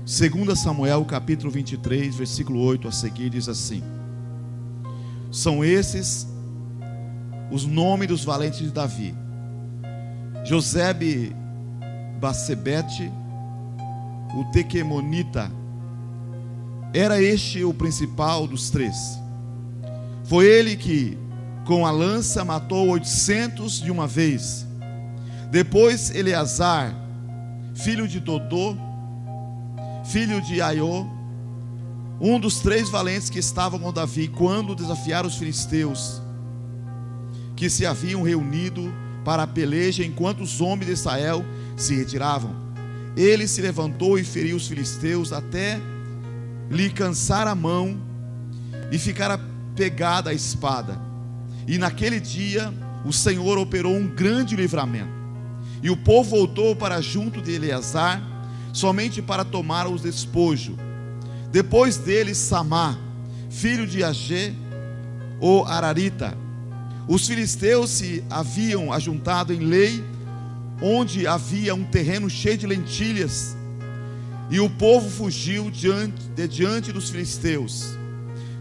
2 Samuel capítulo 23, versículo 8 a seguir, diz assim: são esses os nomes dos valentes de Davi: Josebe Basebete, o Tequemonita. Era este o principal dos três. Foi ele que com a lança matou 800 de uma vez. Depois Eleazar, filho de Dodô, filho de Aiô, um dos três valentes que estavam com Davi quando desafiaram os filisteus, que se haviam reunido para a peleja enquanto os homens de Israel se retiravam. Ele se levantou e feriu os filisteus até lhe cansar a mão e ficar pegada a espada. E naquele dia o Senhor operou um grande livramento, e o povo voltou para junto de Eleazar somente para tomar os despojos. Depois dele Samá, filho de Agé, o Ararita. Os filisteus se haviam ajuntado em Lei, onde havia um terreno cheio de lentilhas, e o povo fugiu diante dos filisteus.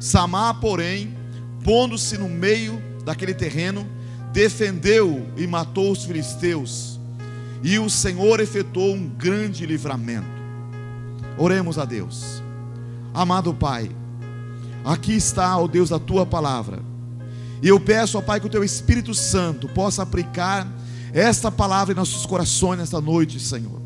Samá, porém, pondo-se no meio daquele terreno, defendeu e matou os filisteus, e o Senhor efetuou um grande livramento. Oremos a Deus. Amado Pai, aqui está, ó Deus, a Tua palavra, e eu peço, ó Pai, que o Teu Espírito Santo possa aplicar esta palavra em nossos corações nesta noite, Senhor.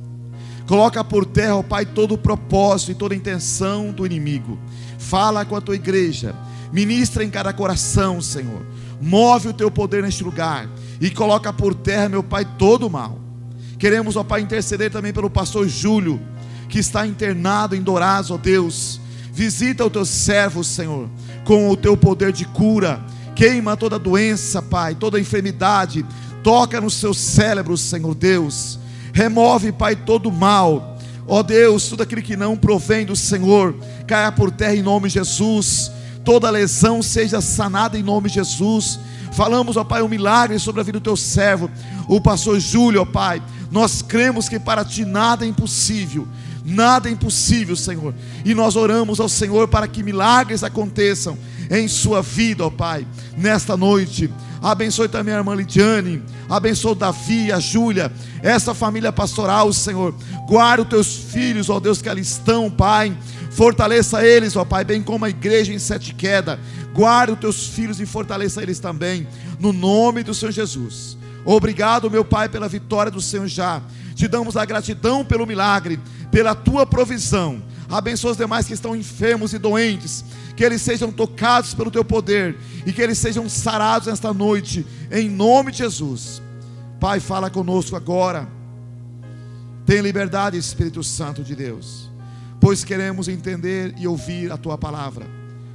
Coloca por terra, ó Pai, todo o propósito e toda a intenção do inimigo. Fala com a Tua igreja, ministra em cada coração, Senhor. Move o Teu poder neste lugar e coloca por terra, meu Pai, todo o mal. Queremos, ó Pai, interceder também pelo pastor Júlio, que está internado em Dourados, ó Deus. Visita o Teu servo, Senhor, com o Teu poder de cura. Queima toda doença, Pai, toda enfermidade. Toca no seu cérebro, Senhor Deus. Remove, Pai, todo o mal, ó Deus, tudo aquilo que não provém do Senhor, caia por terra em nome de Jesus. Toda lesão seja sanada em nome de Jesus. Falamos, ó Pai, um milagre sobre a vida do Teu servo, o pastor Júlio, ó Pai. Nós cremos que para Ti nada é impossível. Nada é impossível, Senhor. E nós oramos ao Senhor para que milagres aconteçam em sua vida, ó Pai, nesta noite. Abençoe também a irmã Lidiane, abençoe o Davi, a Júlia, essa família pastoral, Senhor. Guarda os Teus filhos, ó Deus, que ali estão, Pai. Fortaleça eles, ó Pai, bem como a igreja em Sete Quedas. Guarda os Teus filhos e fortaleça eles também, no nome do Senhor Jesus. Obrigado, meu Pai, pela vitória do Senhor já. Te damos a gratidão pelo milagre, pela Tua provisão. Abençoa os demais que estão enfermos e doentes, que eles sejam tocados pelo Teu poder e que eles sejam sarados nesta noite, em nome de Jesus. Pai, fala conosco agora. Tem liberdade, Espírito Santo de Deus, pois queremos entender e ouvir a Tua palavra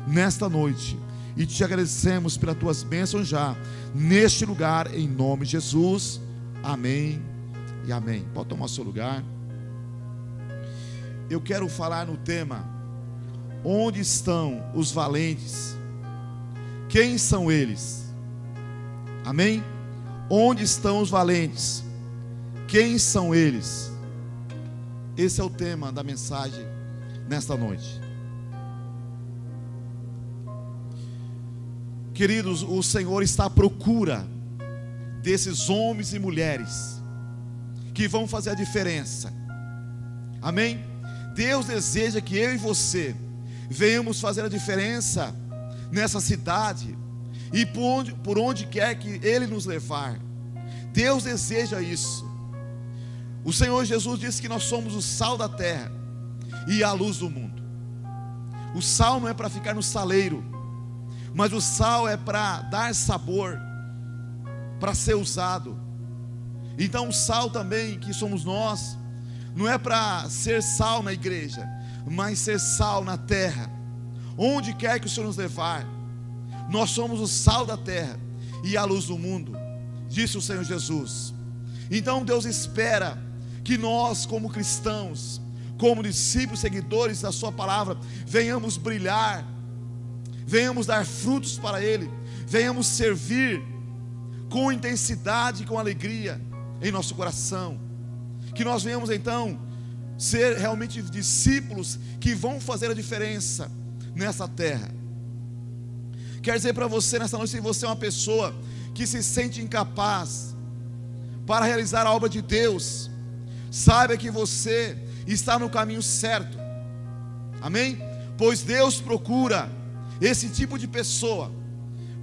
nesta noite, e Te agradecemos pelas Tuas bênçãos já neste lugar, em nome de Jesus. Amém e amém. Pode tomar o seu lugar. Eu quero falar no tema: onde estão os valentes? Quem são eles? Amém? Onde estão os valentes? Quem são eles? Esse é o tema da mensagem nesta noite. Queridos, o Senhor está à procura desses homens e mulheres que vão fazer a diferença. Amém? Deus deseja que eu e você venhamos fazer a diferença nessa cidade e por onde quer que Ele nos levar. Deus deseja isso. O Senhor Jesus disse que nós somos o sal da terra e a luz do mundo. O sal não é para ficar no saleiro, mas o sal é para dar sabor, para ser usado. Então o sal também, que somos nós, não é para ser sal na igreja, mas ser sal na terra, onde quer que o Senhor nos levar. Nós somos o sal da terra e a luz do mundo, disse o Senhor Jesus. Então Deus espera que nós, como cristãos, como discípulos, seguidores da sua palavra, venhamos brilhar, venhamos dar frutos para Ele, venhamos servir com intensidade, com alegria em nosso coração. Que nós venhamos então ser realmente discípulos que vão fazer a diferença nessa terra. Quero dizer para você nessa noite, se você é uma pessoa que se sente incapaz para realizar a obra de Deus, saiba que você está no caminho certo. Amém? Pois Deus procura esse tipo de pessoa,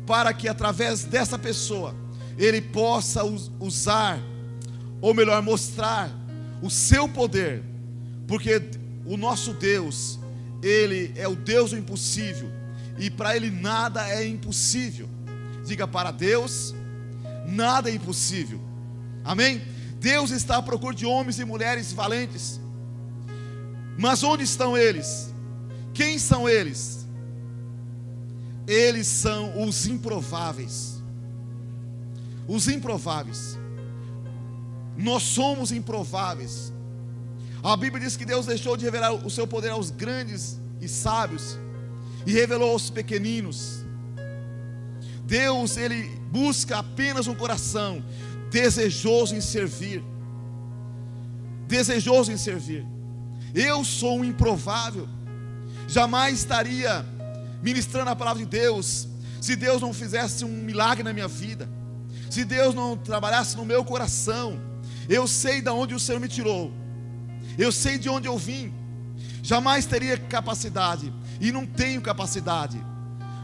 para que através dessa pessoa Ele possa usar, ou melhor, mostrar o seu poder, porque o nosso Deus, Ele é o Deus do impossível, e para Ele nada é impossível. Diga: para Deus nada é impossível. Amém? Deus está à procura de homens e mulheres valentes. Mas onde estão eles? Quem são eles? Eles são os improváveis. Os improváveis. Nós somos improváveis. A Bíblia diz que Deus deixou de revelar o seu poder aos grandes e sábios, e revelou aos pequeninos. Deus, Ele busca apenas um coração desejoso em servir. Desejoso em servir. Eu sou um improvável. Jamais estaria ministrando a palavra de Deus se Deus não fizesse um milagre na minha vida, se Deus não trabalhasse no meu coração. Eu sei de onde o Senhor me tirou, eu sei de onde eu vim. Jamais teria capacidade, e não tenho capacidade,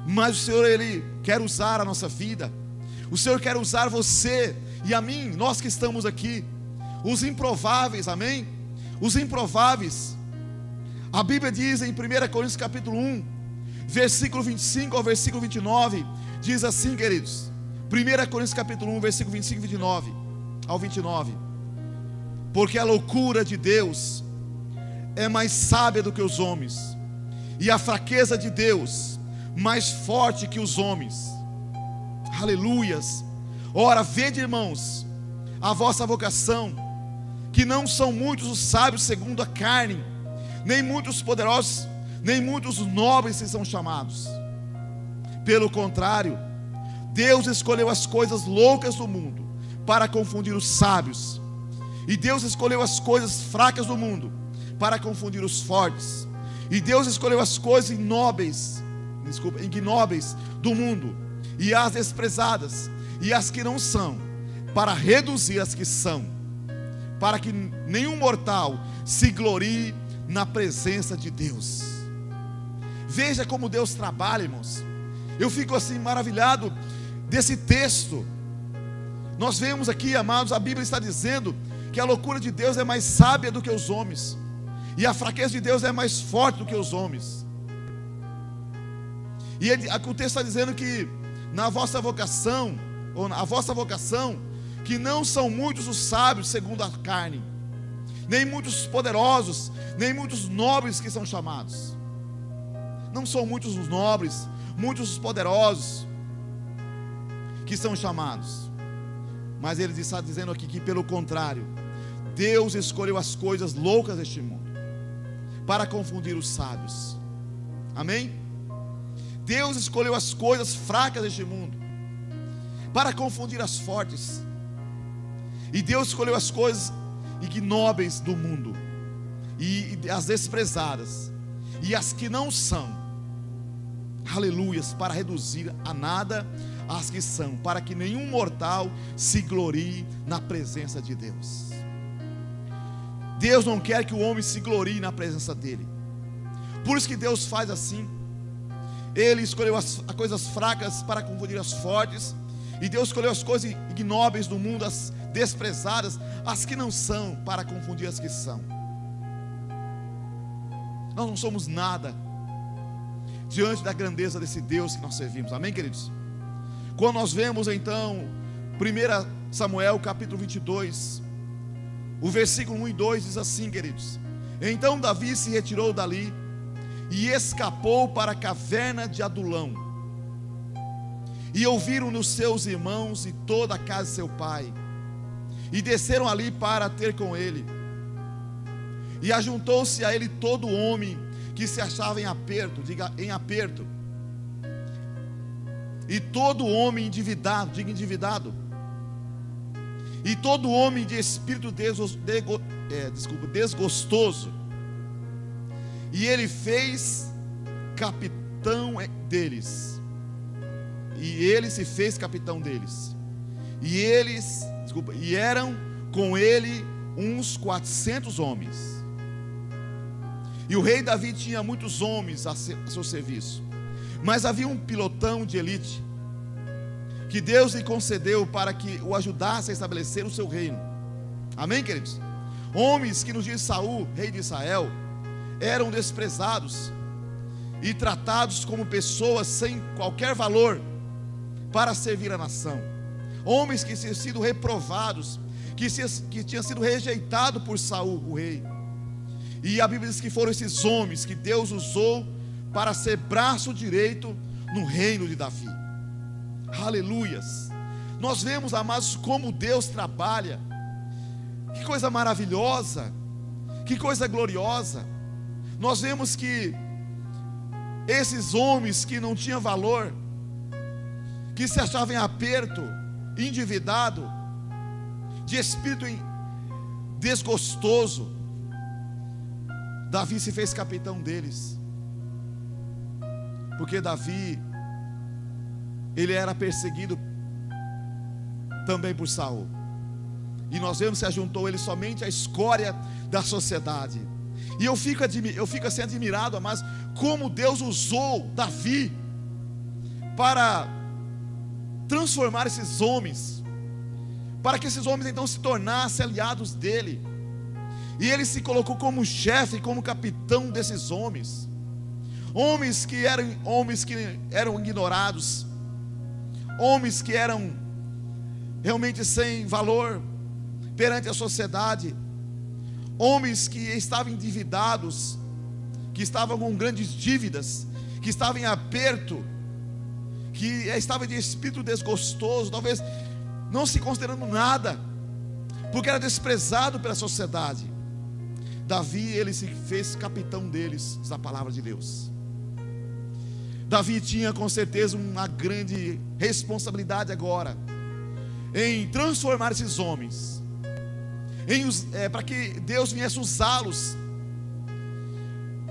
mas o Senhor, Ele quer usar a nossa vida. O Senhor quer usar você e a mim, nós que estamos aqui, os improváveis. Amém? Os improváveis. A Bíblia diz em 1 Coríntios capítulo 1, versículo 25 ao versículo 29, diz assim, queridos. 1 Coríntios capítulo 1, versículo 25 e 29 ao 29. Porque a loucura de Deus é mais sábia do que os homens, e a fraqueza de Deus mais forte que os homens. Aleluias. Ora, vede, irmãos, a vossa vocação, que não são muitos os sábios segundo a carne, nem muitos poderosos, nem muitos nobres que são chamados. Pelo contrário, Deus escolheu as coisas loucas do mundo para confundir os sábios, e Deus escolheu as coisas fracas do mundo para confundir os fortes, e Deus escolheu as coisas ignobles do mundo, e as desprezadas, e as que não são, para reduzir as que são, para que nenhum mortal se glorie na presença de Deus. Veja como Deus trabalha, irmãos. Eu fico assim maravilhado desse texto. Nós vemos aqui, amados, a Bíblia está dizendo que a loucura de Deus é mais sábia do que os homens, e a fraqueza de Deus é mais forte do que os homens. E o texto está dizendo que na vossa vocação, ou a vossa vocação, que não são muitos os sábios segundo a carne, nem muitos poderosos, nem muitos nobres que são chamados. Não são muitos os nobres, muitos os poderosos que são chamados. Mas ele está dizendo aqui que, pelo contrário, Deus escolheu as coisas loucas deste mundo para confundir os sábios. Amém? Deus escolheu as coisas fracas deste mundo para confundir as fortes. E Deus escolheu as coisas ignóbeis do mundo, e as desprezadas, e as que não são, aleluias, para reduzir a nada as que são, para que nenhum mortal se glorie na presença de Deus. Deus não quer que o homem se glorie na presença dele. Por isso que Deus faz assim. Ele escolheu as coisas fracas para confundir as fortes, e Deus escolheu as coisas ignóbeis do mundo, as desprezadas, as que não são, para confundir as que são. Nós não somos nada diante da grandeza desse Deus que nós servimos. Amém, queridos? Quando nós vemos então 1 Samuel capítulo 22, o versículo 1 e 2 diz assim, queridos: então Davi se retirou dali e escapou para a caverna de Adulão. E ouviram-no seus irmãos e toda a casa de seu pai, e desceram ali para ter com ele. E ajuntou-se a ele todo homem que se achava em aperto, diga em aperto, e todo homem endividado, diga endividado, e todo homem de espírito desgostoso, e ele fez capitão deles, e ele se fez capitão deles, e eram com ele uns 400 homens. E o rei Davi tinha muitos homens a seu serviço, mas havia um pilotão de elite que Deus lhe concedeu para que o ajudasse a estabelecer o seu reino. Amém, queridos? Homens que nos dias de Saul, rei de Israel, eram desprezados e tratados como pessoas sem qualquer valor para servir a nação. Homens que tinham sido reprovados, que tinham sido rejeitados por Saul, o rei. E a Bíblia diz que foram esses homens que Deus usou para ser braço direito no reino de Davi. Aleluias. Nós vemos, amados, como Deus trabalha. Que coisa maravilhosa, que coisa gloriosa. Nós vemos que esses homens que não tinham valor, que se achavam em aperto, endividado, de espírito desgostoso, Davi se fez capitão deles, porque Davi, ele era perseguido também por Saul, e nós vemos que se ajuntou ele somente à escória da sociedade. E eu fico assim admirado, mas como Deus usou Davi para transformar esses homens, para que esses homens então se tornassem aliados dele. E ele se colocou como chefe, como capitão desses homens. Homens que eram ignorados, homens que eram realmente sem valor perante a sociedade, homens que estavam endividados, que estavam com grandes dívidas, que estavam em aperto, que estavam de espírito desgostoso, talvez não se considerando nada, porque era desprezado pela sociedade. Davi, ele se fez capitão deles, diz a palavra de Deus. Davi tinha com certeza uma grande responsabilidade agora, em transformar esses homens, para que Deus viesse usá-los,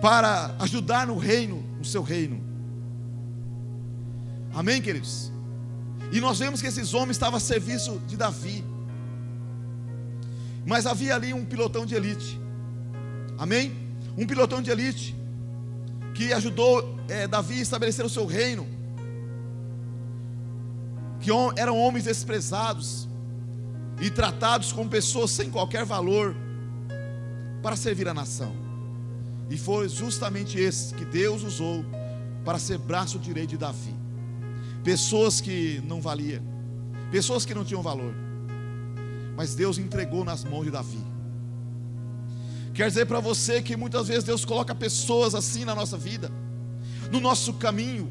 para ajudar no reino, no seu reino. Amém, queridos? E nós vemos que esses homens estavam a serviço de Davi, mas havia ali um pilotão de elite. Amém? Um pilotão de elite que ajudou Davi a estabelecer o seu reino, que eram homens desprezados e tratados como pessoas sem qualquer valor para servir a nação. E foi justamente esse que Deus usou para ser braço direito de Davi. Pessoas que não valiam, pessoas que não tinham valor, mas Deus entregou nas mãos de Davi. Quer dizer para você que muitas vezes Deus coloca pessoas assim na nossa vida, no nosso caminho,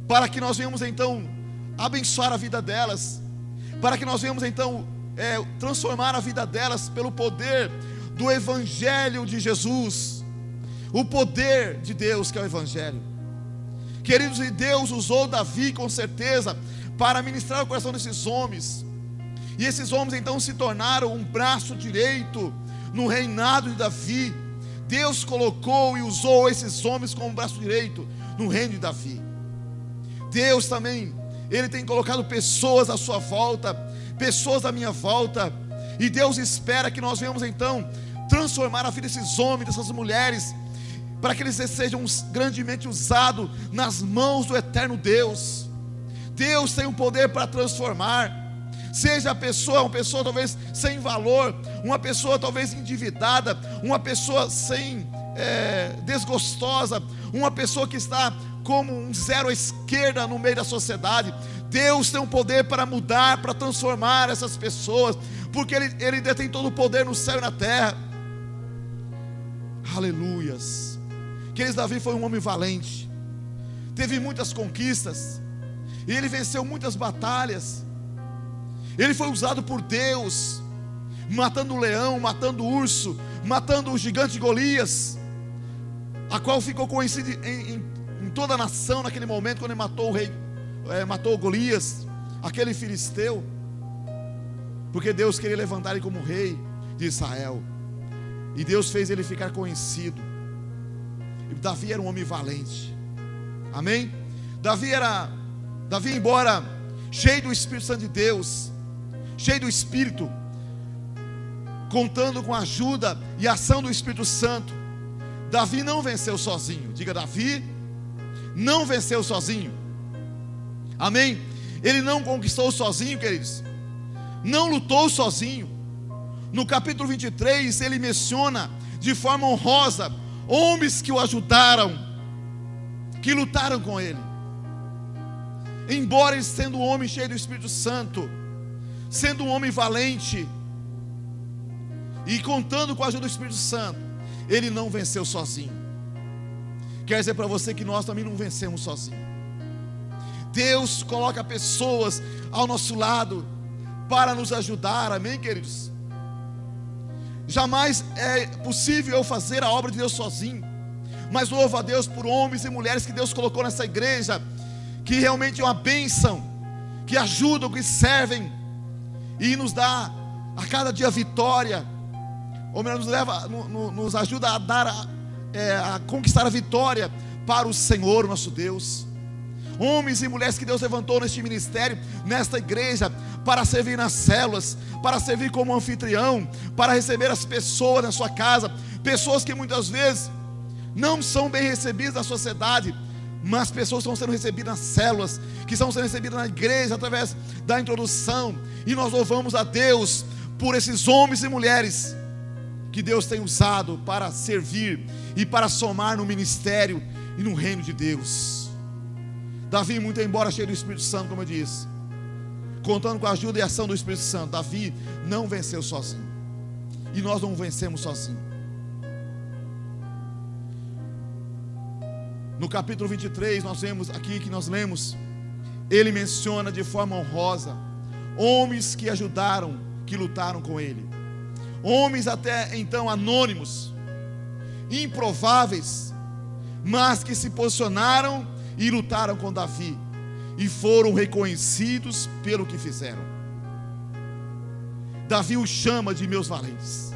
para que nós venhamos então abençoar a vida delas, para que nós venhamos então transformar a vida delas pelo poder do Evangelho de Jesus, o poder de Deus que é o Evangelho. Queridos, e Deus usou Davi com certeza para ministrar o coração desses homens, e esses homens então se tornaram um braço direito no reinado de Davi. Deus colocou e usou esses homens como braço direito no reino de Davi. Deus também, Ele tem colocado pessoas à sua volta, pessoas à minha volta, e Deus espera que nós venhamos então transformar a vida desses homens, dessas mulheres, para que eles sejam grandemente usados nas mãos do eterno Deus. Deus tem um poder para transformar. Seja a pessoa, uma pessoa talvez sem valor, uma pessoa talvez endividada, uma pessoa desgostosa, uma pessoa que está como um zero à esquerda no meio da sociedade. Deus tem um poder para mudar, para transformar essas pessoas, porque Ele detém todo o poder no céu e na terra. Aleluias. Queridos, Davi foi um homem valente, teve muitas conquistas, e ele venceu muitas batalhas. Ele foi usado por Deus, matando o leão, matando o urso, matando o gigante Golias, a qual ficou conhecido em toda a nação naquele momento, quando ele matou Golias, aquele filisteu, porque Deus queria levantar ele como rei de Israel. E Deus fez ele ficar conhecido. E Davi era um homem valente. Amém? Davi, embora cheio do Espírito Santo de Deus, cheio do Espírito, contando com a ajuda e a ação do Espírito Santo, Davi não venceu sozinho. Diga, Davi não venceu sozinho. Amém? Ele não conquistou sozinho, queridos. Não lutou sozinho. No capítulo 23, ele menciona de forma honrosa homens que o ajudaram, que lutaram com ele. Embora ele sendo um homem cheio do Espírito Santo, sendo um homem valente e contando com a ajuda do Espírito Santo, ele não venceu sozinho. Quer dizer para você que nós também não vencemos sozinhos. Deus coloca pessoas ao nosso lado para nos ajudar, amém, queridos? Jamais é possível eu fazer a obra de Deus sozinho, mas louvo a Deus por homens e mulheres que Deus colocou nessa igreja, que realmente é uma bênção, que ajudam, que servem, e nos dá a cada dia vitória, ou melhor, nos ajuda a dar, a conquistar a vitória para o Senhor, nosso Deus. Homens e mulheres que Deus levantou neste ministério, nesta igreja, para servir nas células, para servir como anfitrião, para receber as pessoas na sua casa, pessoas que muitas vezes não são bem recebidas na sociedade, mas pessoas que estão sendo recebidas nas células, que estão sendo recebidas na igreja, através da introdução, e nós louvamos a Deus por esses homens e mulheres, que Deus tem usado para servir, e para somar no ministério, e no reino de Deus. Davi, muito embora cheio do Espírito Santo, como eu disse, contando com a ajuda e a ação do Espírito Santo, Davi não venceu sozinho, e nós não vencemos sozinhos. No capítulo 23, nós vemos aqui que nós lemos, ele menciona de forma honrosa homens que ajudaram, que lutaram com ele, homens até então anônimos, improváveis, mas que se posicionaram e lutaram com Davi, e foram reconhecidos pelo que fizeram. Davi os chama de meus valentes,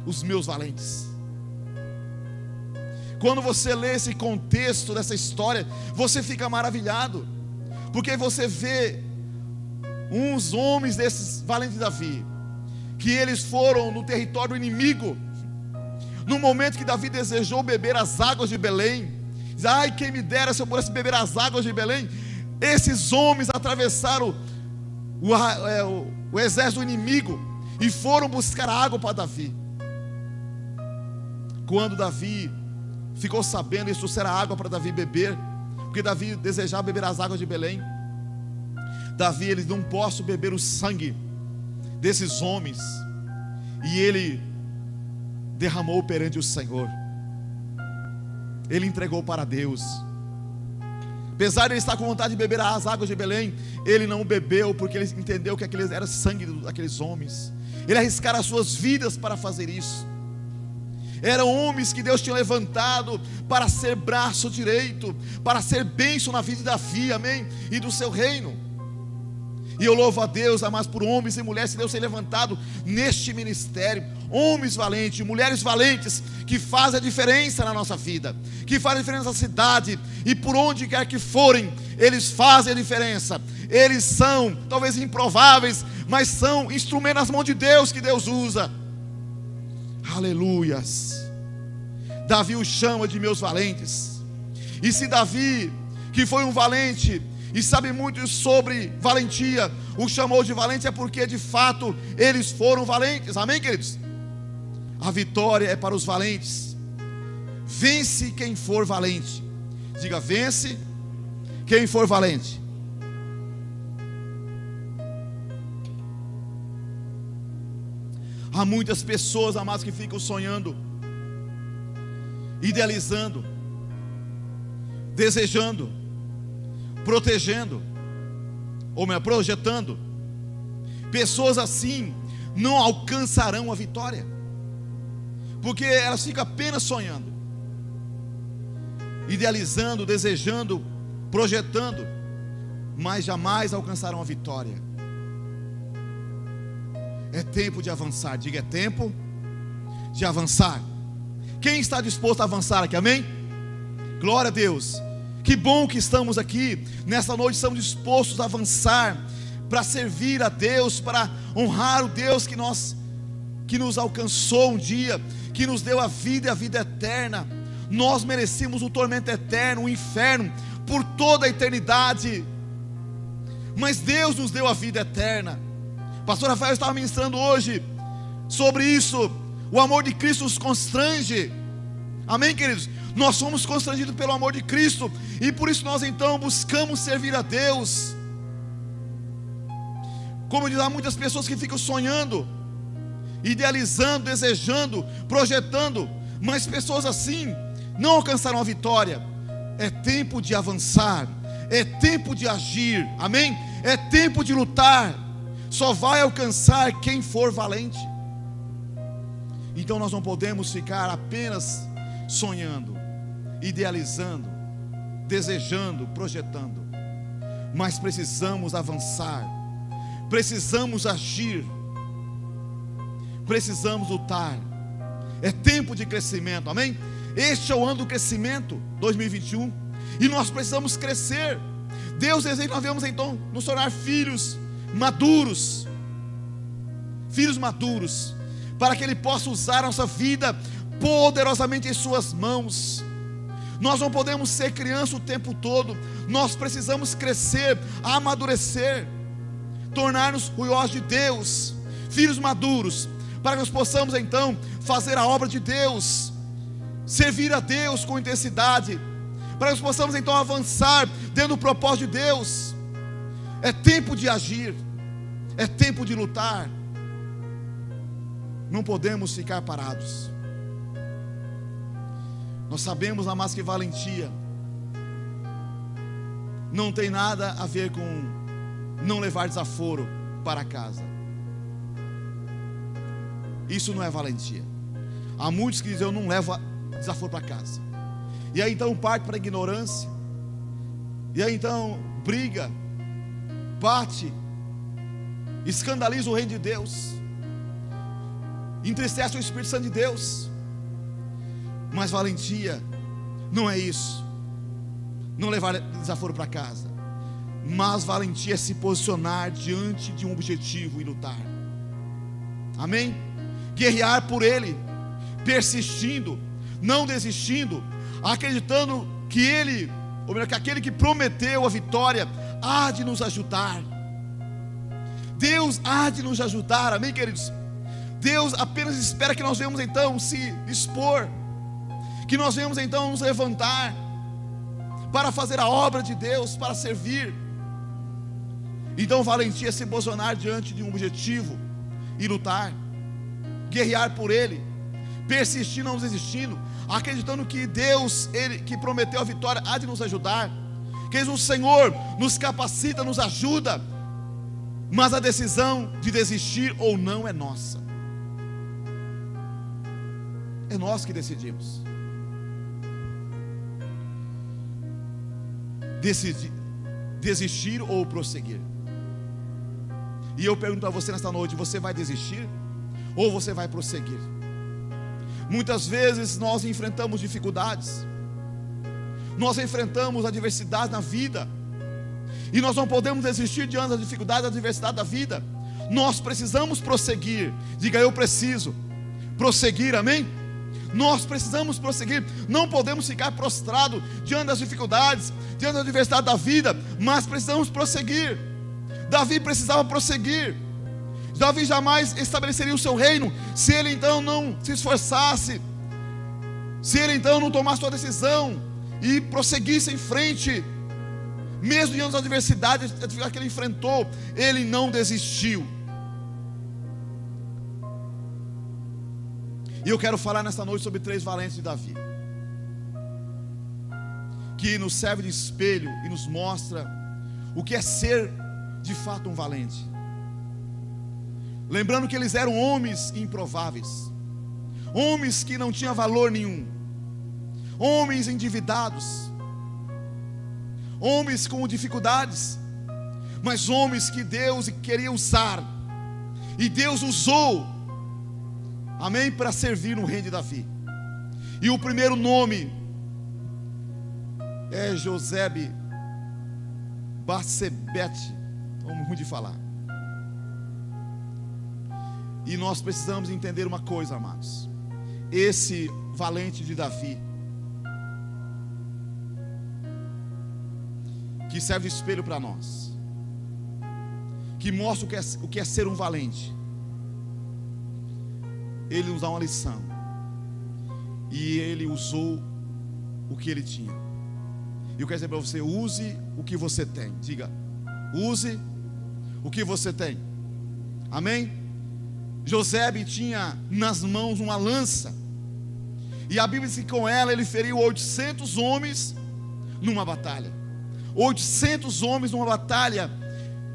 os meus valentes. Quando você lê esse contexto dessa história, você fica maravilhado, porque você vê uns homens desses valentes de Davi, que eles foram no território inimigo, no momento que Davi desejou beber as águas de Belém. Ai, quem me dera se eu pudesse beber as águas de Belém. Esses homens atravessaram o exército inimigo e foram buscar água para Davi. Quando Davi ficou sabendo, isso era água para Davi beber, porque Davi desejava beber as águas de Belém. Davi, ele não posso beber o sangue desses homens, e ele derramou perante o Senhor. Ele entregou para Deus. Apesar de ele estar com vontade de beber as águas de Belém, ele não bebeu, porque ele entendeu que aqueles era sangue daqueles homens. Ele arriscara as suas vidas para fazer isso. Eram homens que Deus tinha levantado para ser braço direito, para ser bênção na vida de Davi, amém? E do seu reino. E eu louvo a Deus, amados, por homens e mulheres que Deus tem levantado neste ministério. Homens valentes, mulheres valentes, que fazem a diferença na nossa vida, que fazem a diferença na cidade, e por onde quer que forem, eles fazem a diferença. Eles são, talvez improváveis, mas são instrumentos nas mãos de Deus, que Deus usa. Aleluias. Davi os chama de meus valentes. E se Davi, que foi um valente e sabe muito sobre valentia, o chamou de valente, é porque de fato eles foram valentes, amém, queridos? A vitória é para os valentes. Vence quem for valente. Diga, vence quem for valente. Há muitas pessoas, amados, que ficam sonhando, idealizando, desejando, protegendo, ou melhor, projetando. Pessoas assim não alcançarão a vitória, porque elas ficam apenas sonhando, idealizando, desejando, projetando, mas jamais alcançarão a vitória. É tempo de avançar. Diga, é tempo de avançar. Quem está disposto a avançar aqui, amém? Glória a Deus. Que bom que estamos aqui nessa noite, estamos dispostos a avançar para servir a Deus, para honrar o Deus que nos alcançou um dia, que nos deu a vida e a vida eterna. Nós merecíamos o tormento eterno, o inferno, por toda a eternidade, mas Deus nos deu a vida eterna. Pastor Rafael estava ministrando hoje sobre isso. O amor de Cristo nos constrange, amém, queridos? Nós somos constrangidos pelo amor de Cristo, e por isso nós então buscamos servir a Deus. Como diz, há muitas pessoas que ficam sonhando, idealizando, desejando, projetando, mas pessoas assim não alcançaram a vitória. É tempo de avançar, é tempo de agir, amém? É tempo de lutar. Só vai alcançar quem for valente. Então nós não podemos ficar apenas sonhando, idealizando, desejando, projetando, mas precisamos avançar, precisamos agir, precisamos lutar. É tempo de crescimento, amém? Este é o ano do crescimento, 2021, e nós precisamos crescer. Deus deseja que nós venhamos então nos tornar filhos maduros, para que Ele possa usar a nossa vida poderosamente em suas mãos. Nós não podemos ser criança o tempo todo, nós precisamos crescer, amadurecer, tornar-nos ruiosos de Deus, filhos maduros, para que nós possamos então fazer a obra de Deus, servir a Deus com intensidade, para que nós possamos então avançar dentro do propósito de Deus. É tempo de agir, é tempo de lutar. Não podemos ficar parados. Nós sabemos, amados, que valentia não tem nada a ver com não levar desaforo para casa. Isso não é valentia. Há muitos que dizem: eu não levo desaforo para casa. E aí então parte para a ignorância. E aí então briga, bate, escandaliza o reino de Deus, entristece o Espírito Santo de Deus. Mas valentia não é isso, não levar desaforo para casa. Mas valentia é se posicionar diante de um objetivo e lutar, amém? Guerrear por ele, persistindo, não desistindo, acreditando que ele, ou melhor, que aquele que prometeu a vitória há de nos ajudar. Deus há de nos ajudar, amém, queridos? Deus apenas espera que nós venhamos então se expor, que nós venhamos então nos levantar para fazer a obra de Deus, para servir. Então valentia é se posicionar diante de um objetivo e lutar, guerrear por ele, persistir, não desistindo, acreditando que Deus, Ele que prometeu a vitória, há de nos ajudar. Que o Senhor nos capacita, nos ajuda, mas a decisão de desistir ou não é nossa. É nós que decidimos. Desistir ou prosseguir. E eu pergunto a você nesta noite: você vai desistir ou você vai prosseguir? Muitas vezes nós enfrentamos dificuldades, nós enfrentamos adversidade na vida, e nós não podemos desistir diante da dificuldade, da adversidade da vida. Nós precisamos prosseguir. Diga: eu preciso prosseguir, amém? Nós precisamos prosseguir. Não podemos ficar prostrados diante das dificuldades, diante da adversidade da vida, mas precisamos prosseguir. Davi precisava prosseguir. Davi jamais estabeleceria o seu reino se ele então não se esforçasse, se ele então não tomasse sua decisão e prosseguisse em frente. Mesmo diante das adversidades que ele enfrentou, ele não desistiu. E eu quero falar nesta noite sobre 3 valentes de Davi, que nos serve de espelho e nos mostra o que é ser de fato um valente. Lembrando que eles eram homens improváveis, homens que não tinham valor nenhum, homens endividados, homens com dificuldades, mas homens que Deus queria usar, e Deus usou amém, para servir no reino de Davi. E o primeiro nome é Josebe Batsebete, vamos ruim de falar. E nós precisamos entender uma coisa, amados. Esse valente de Davi, que serve de espelho para nós, que mostra o que é ser um valente, ele nos dá uma lição. E ele usou o que ele tinha. E eu quero dizer para você: use o que você tem. Diga, use o que você tem. Amém? Josebe tinha nas mãos uma lança, e a Bíblia diz que com ela ele feriu 800 homens numa batalha. 800 homens numa batalha,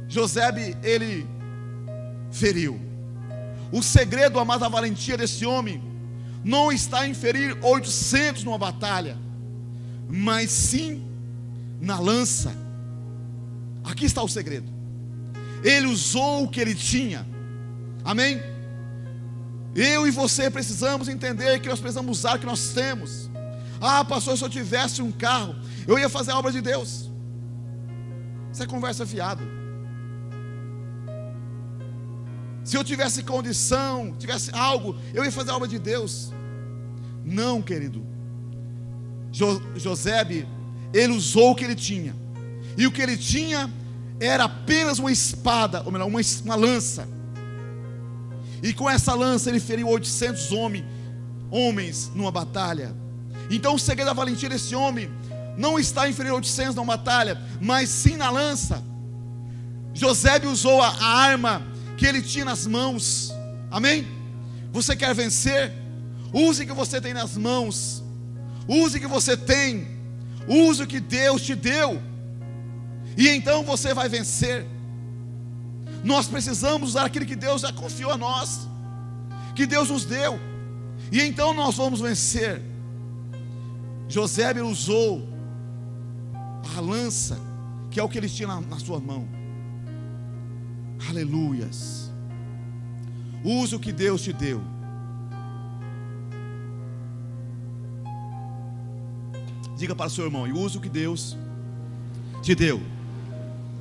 Josebe, ele feriu. O segredo, amado, da valentia desse homem não está em ferir 800 numa batalha, mas sim na lança. Aqui está o segredo. Ele usou o que ele tinha. Amém? Eu e você precisamos entender que nós precisamos usar o que nós temos. Ah, pastor, se eu tivesse um carro, eu ia fazer a obra de Deus. Isso é conversa fiada. Se eu tivesse condição, tivesse algo, eu ia fazer a obra de Deus. Não, querido. Josebe, ele usou o que ele tinha. E o que ele tinha era apenas uma espada, ou melhor, uma lança. E com essa lança ele feriu 800 homens numa batalha. Então o segredo da valentia desse homem não está em ferir 800 numa batalha, mas sim na lança. Josebe usou a arma que ele tinha nas mãos. Amém? Você quer vencer? Use o que você tem nas mãos. Use o que você tem. Use o que Deus te deu, e então você vai vencer. Nós precisamos usar aquilo que Deus já confiou a nós, que Deus nos deu, e então nós vamos vencer. Josebe usou a lança, que é o que ele tinha na sua mão. Aleluias. Use o que Deus te deu. Diga para o seu irmão: e use o que Deus te deu.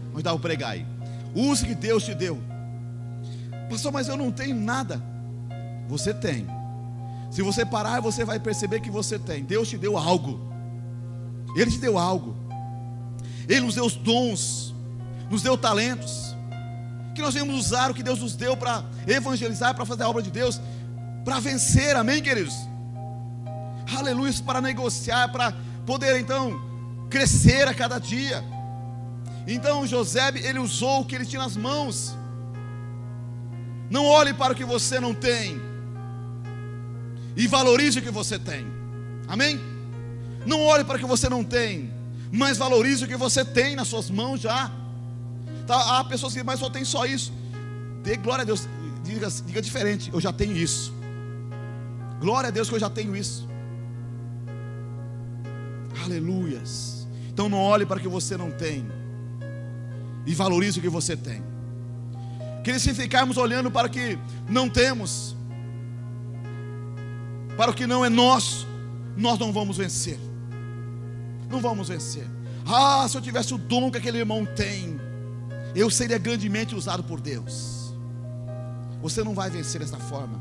Vamos dar o pregar aí. Use o que Deus te deu. Pastor, mas eu não tenho nada. Você tem. Se você parar, você vai perceber que você tem. Deus te deu algo. Ele te deu algo. Ele nos deu os dons, nos deu talentos, que nós devemos usar o que Deus nos deu para evangelizar, para fazer a obra de Deus, para vencer. Amém, queridos? Aleluia. Para negociar, para poder então crescer a cada dia. Então Josebe, ele usou o que ele tinha nas mãos. Não olhe para o que você não tem, e valorize o que você tem. Amém? Não olhe para o que você não tem, mas valorize o que você tem nas suas mãos já. Tá, há pessoas que mas só tem só isso. Dê glória a Deus. Diga diferente: eu já tenho isso. Glória a Deus que eu já tenho isso. Aleluias. Então não olhe para o que você não tem, e valorize o que você tem. Que se ficarmos olhando para o que não temos, para o que não é nosso, nós não vamos vencer. Não vamos vencer. Ah, se eu tivesse o dom que aquele irmão tem, eu seria grandemente usado por Deus. Você não vai vencer dessa forma.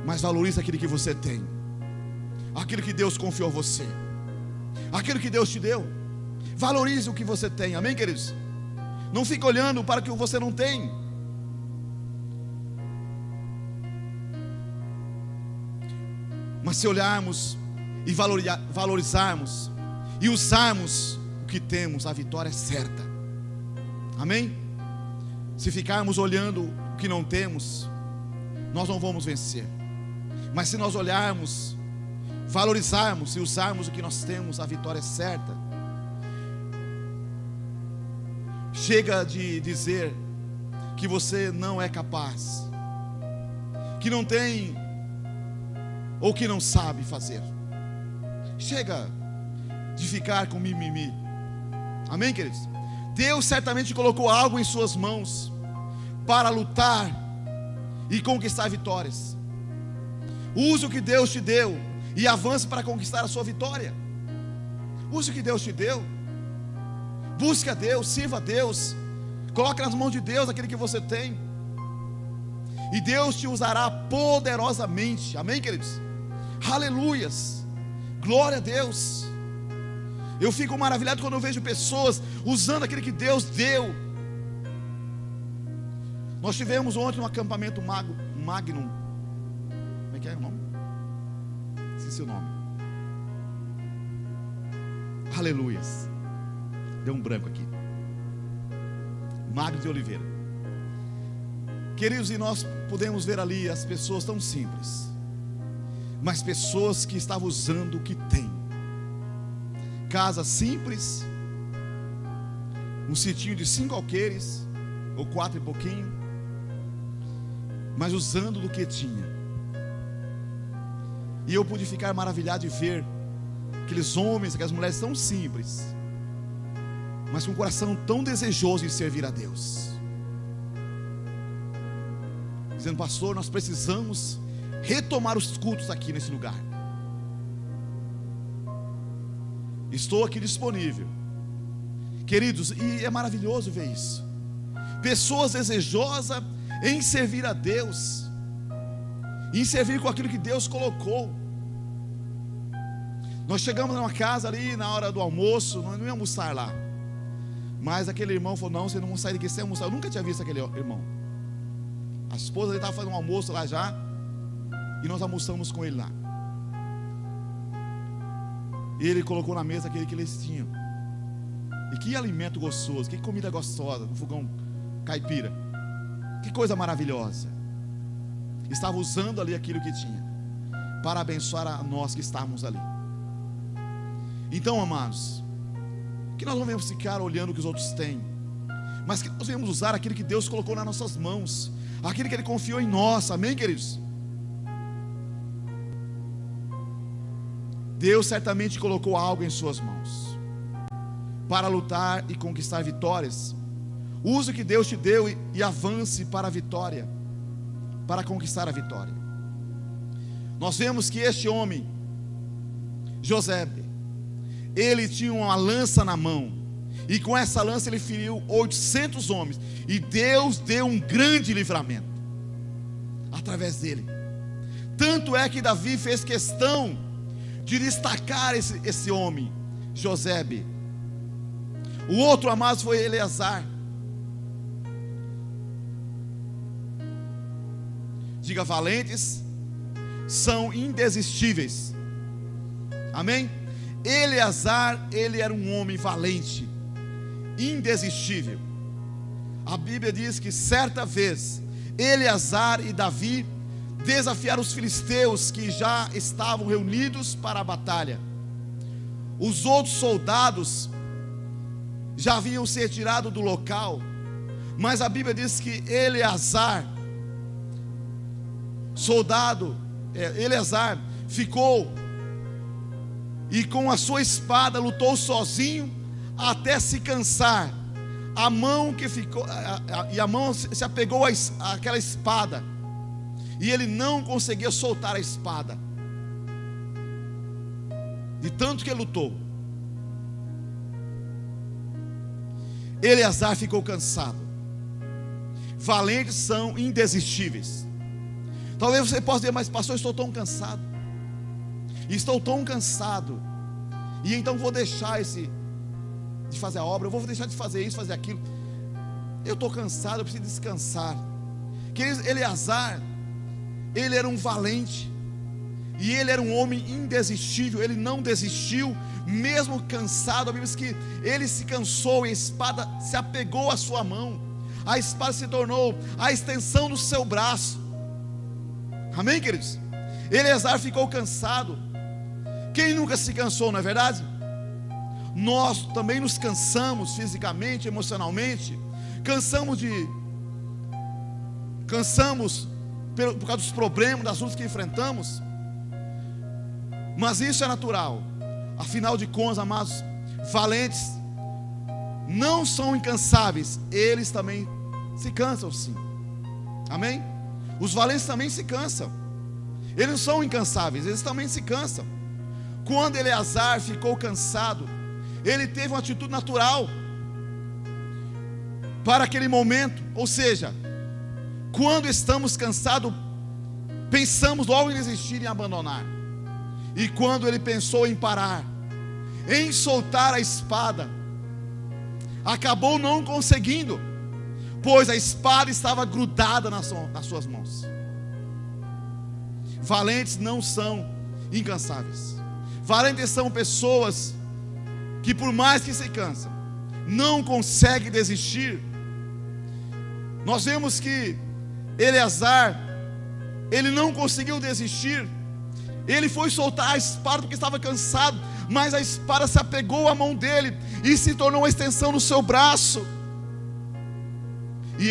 Mas valorize aquilo que você tem, aquilo que Deus confiou a você, aquilo que Deus te deu. Valorize o que você tem. Amém, queridos? Não fique olhando para o que você não tem. Mas se olharmos e valorizarmos e usarmos o que temos, a vitória é certa. Amém? Se ficarmos olhando o que não temos, nós não vamos vencer. Mas se nós olharmos, valorizarmos e usarmos o que nós temos, a vitória é certa. Chega de dizer que você não é capaz, que não tem, ou que não sabe fazer. Chega de ficar com mimimi. Amém, queridos? Deus certamente colocou algo em suas mãos para lutar e conquistar vitórias. Use o que Deus te deu e avance para conquistar a sua vitória. Use o que Deus te deu. Busque a Deus, sirva a Deus. Coloque nas mãos de Deus aquilo que você tem, e Deus te usará poderosamente. Amém, queridos? Aleluias, glória a Deus. Eu fico maravilhado quando eu vejo pessoas usando aquilo que Deus deu. Nós tivemos ontem um acampamento Magnum. Como é que é o nome? Esqueci o nome. Aleluias. Deu um branco aqui. Magno de Oliveira. Queridos, e nós podemos ver ali as pessoas tão simples, mas pessoas que estavam usando o que tem. Casa simples, um sitinho de 5 alqueires, ou 4 e pouquinho, mas usando do que tinha. E eu pude ficar maravilhado de ver aqueles homens, aquelas mulheres tão simples, mas com um coração tão desejoso em servir a Deus, dizendo: pastor, nós precisamos retomar os cultos aqui nesse lugar. Estou aqui disponível, queridos, e é maravilhoso ver isso. Pessoas desejosas em servir a Deus, em servir com aquilo que Deus colocou. Nós chegamos numa casa ali na hora do almoço, nós não íamos almoçar lá, mas aquele irmão falou: não, vocês não vão sair daqui sem almoçar. Eu nunca tinha visto aquele irmão. A esposa dele estava fazendo um almoço lá já, e nós almoçamos com ele lá. E ele colocou na mesa aquele que eles tinham. E que alimento gostoso, que comida gostosa, no fogão caipira. Que coisa maravilhosa. Estava usando ali aquilo que tinha para abençoar a nós que estávamos ali. Então, amados, que nós não devemos ficar olhando o que os outros têm, mas que nós devemos usar aquilo que Deus colocou nas nossas mãos, aquilo que Ele confiou em nós. Amém, queridos? Deus certamente colocou algo em suas mãos para lutar e conquistar vitórias. Use o que Deus te deu e avance para a vitória, para conquistar a vitória. Nós vemos que este homem, José, ele tinha uma lança na mão, e com essa lança ele feriu 800 homens, e Deus deu um grande livramento através dele. Tanto é que Davi fez questão de destacar esse homem, José. O outro, amados, foi Eleazar. Diga: valentes são indesistíveis. Amém? Eleazar, ele era um homem valente, indesistível. A Bíblia diz que certa vez Eleazar e Davi desafiaram os filisteus que já estavam reunidos para a batalha. Os outros soldados já haviam se retirado do local, mas a Bíblia diz que Eleazar, Eleazar ficou e com a sua espada lutou sozinho até se cansar. A mão que ficou, e a mão se apegou àquela espada, e ele não conseguia soltar a espada, de tanto que ele lutou. Eleazar ficou cansado. Valentes são indesistíveis. Talvez você possa dizer: mas pastor, estou tão cansado, e então vou deixar de fazer a obra, eu vou deixar de fazer isso, fazer aquilo. Eu estou cansado, eu preciso descansar. Queridos, Eleazar, ele era um valente, e ele era um homem indesistível. Ele não desistiu, mesmo cansado. A Bíblia diz que ele se cansou e a espada se apegou à sua mão. A espada se tornou a extensão do seu braço. Amém, queridos? Eleazar ficou cansado. Quem nunca se cansou, não é verdade? Nós também nos cansamos fisicamente, emocionalmente. Cansamos por causa dos problemas, das lutas que enfrentamos. Mas isso é natural. Afinal de contas, amados, valentes não são incansáveis, eles também se cansam sim. Amém? Os valentes também se cansam. Eles não são incansáveis, eles também se cansam. Quando Eleazar ficou cansado, ele teve uma atitude natural para aquele momento. Ou seja, quando estamos cansados, pensamos logo em desistir e em abandonar. E quando ele pensou em parar, em soltar a espada, acabou não conseguindo, pois a espada estava grudada nas suas mãos. Valentes não são incansáveis. Valentes são pessoas que, por mais que se cansam, não conseguem desistir. Nós vemos que Eleazar, ele não conseguiu desistir. Ele foi soltar a espada porque estava cansado, mas a espada se apegou à mão dele e se tornou uma extensão no seu braço. E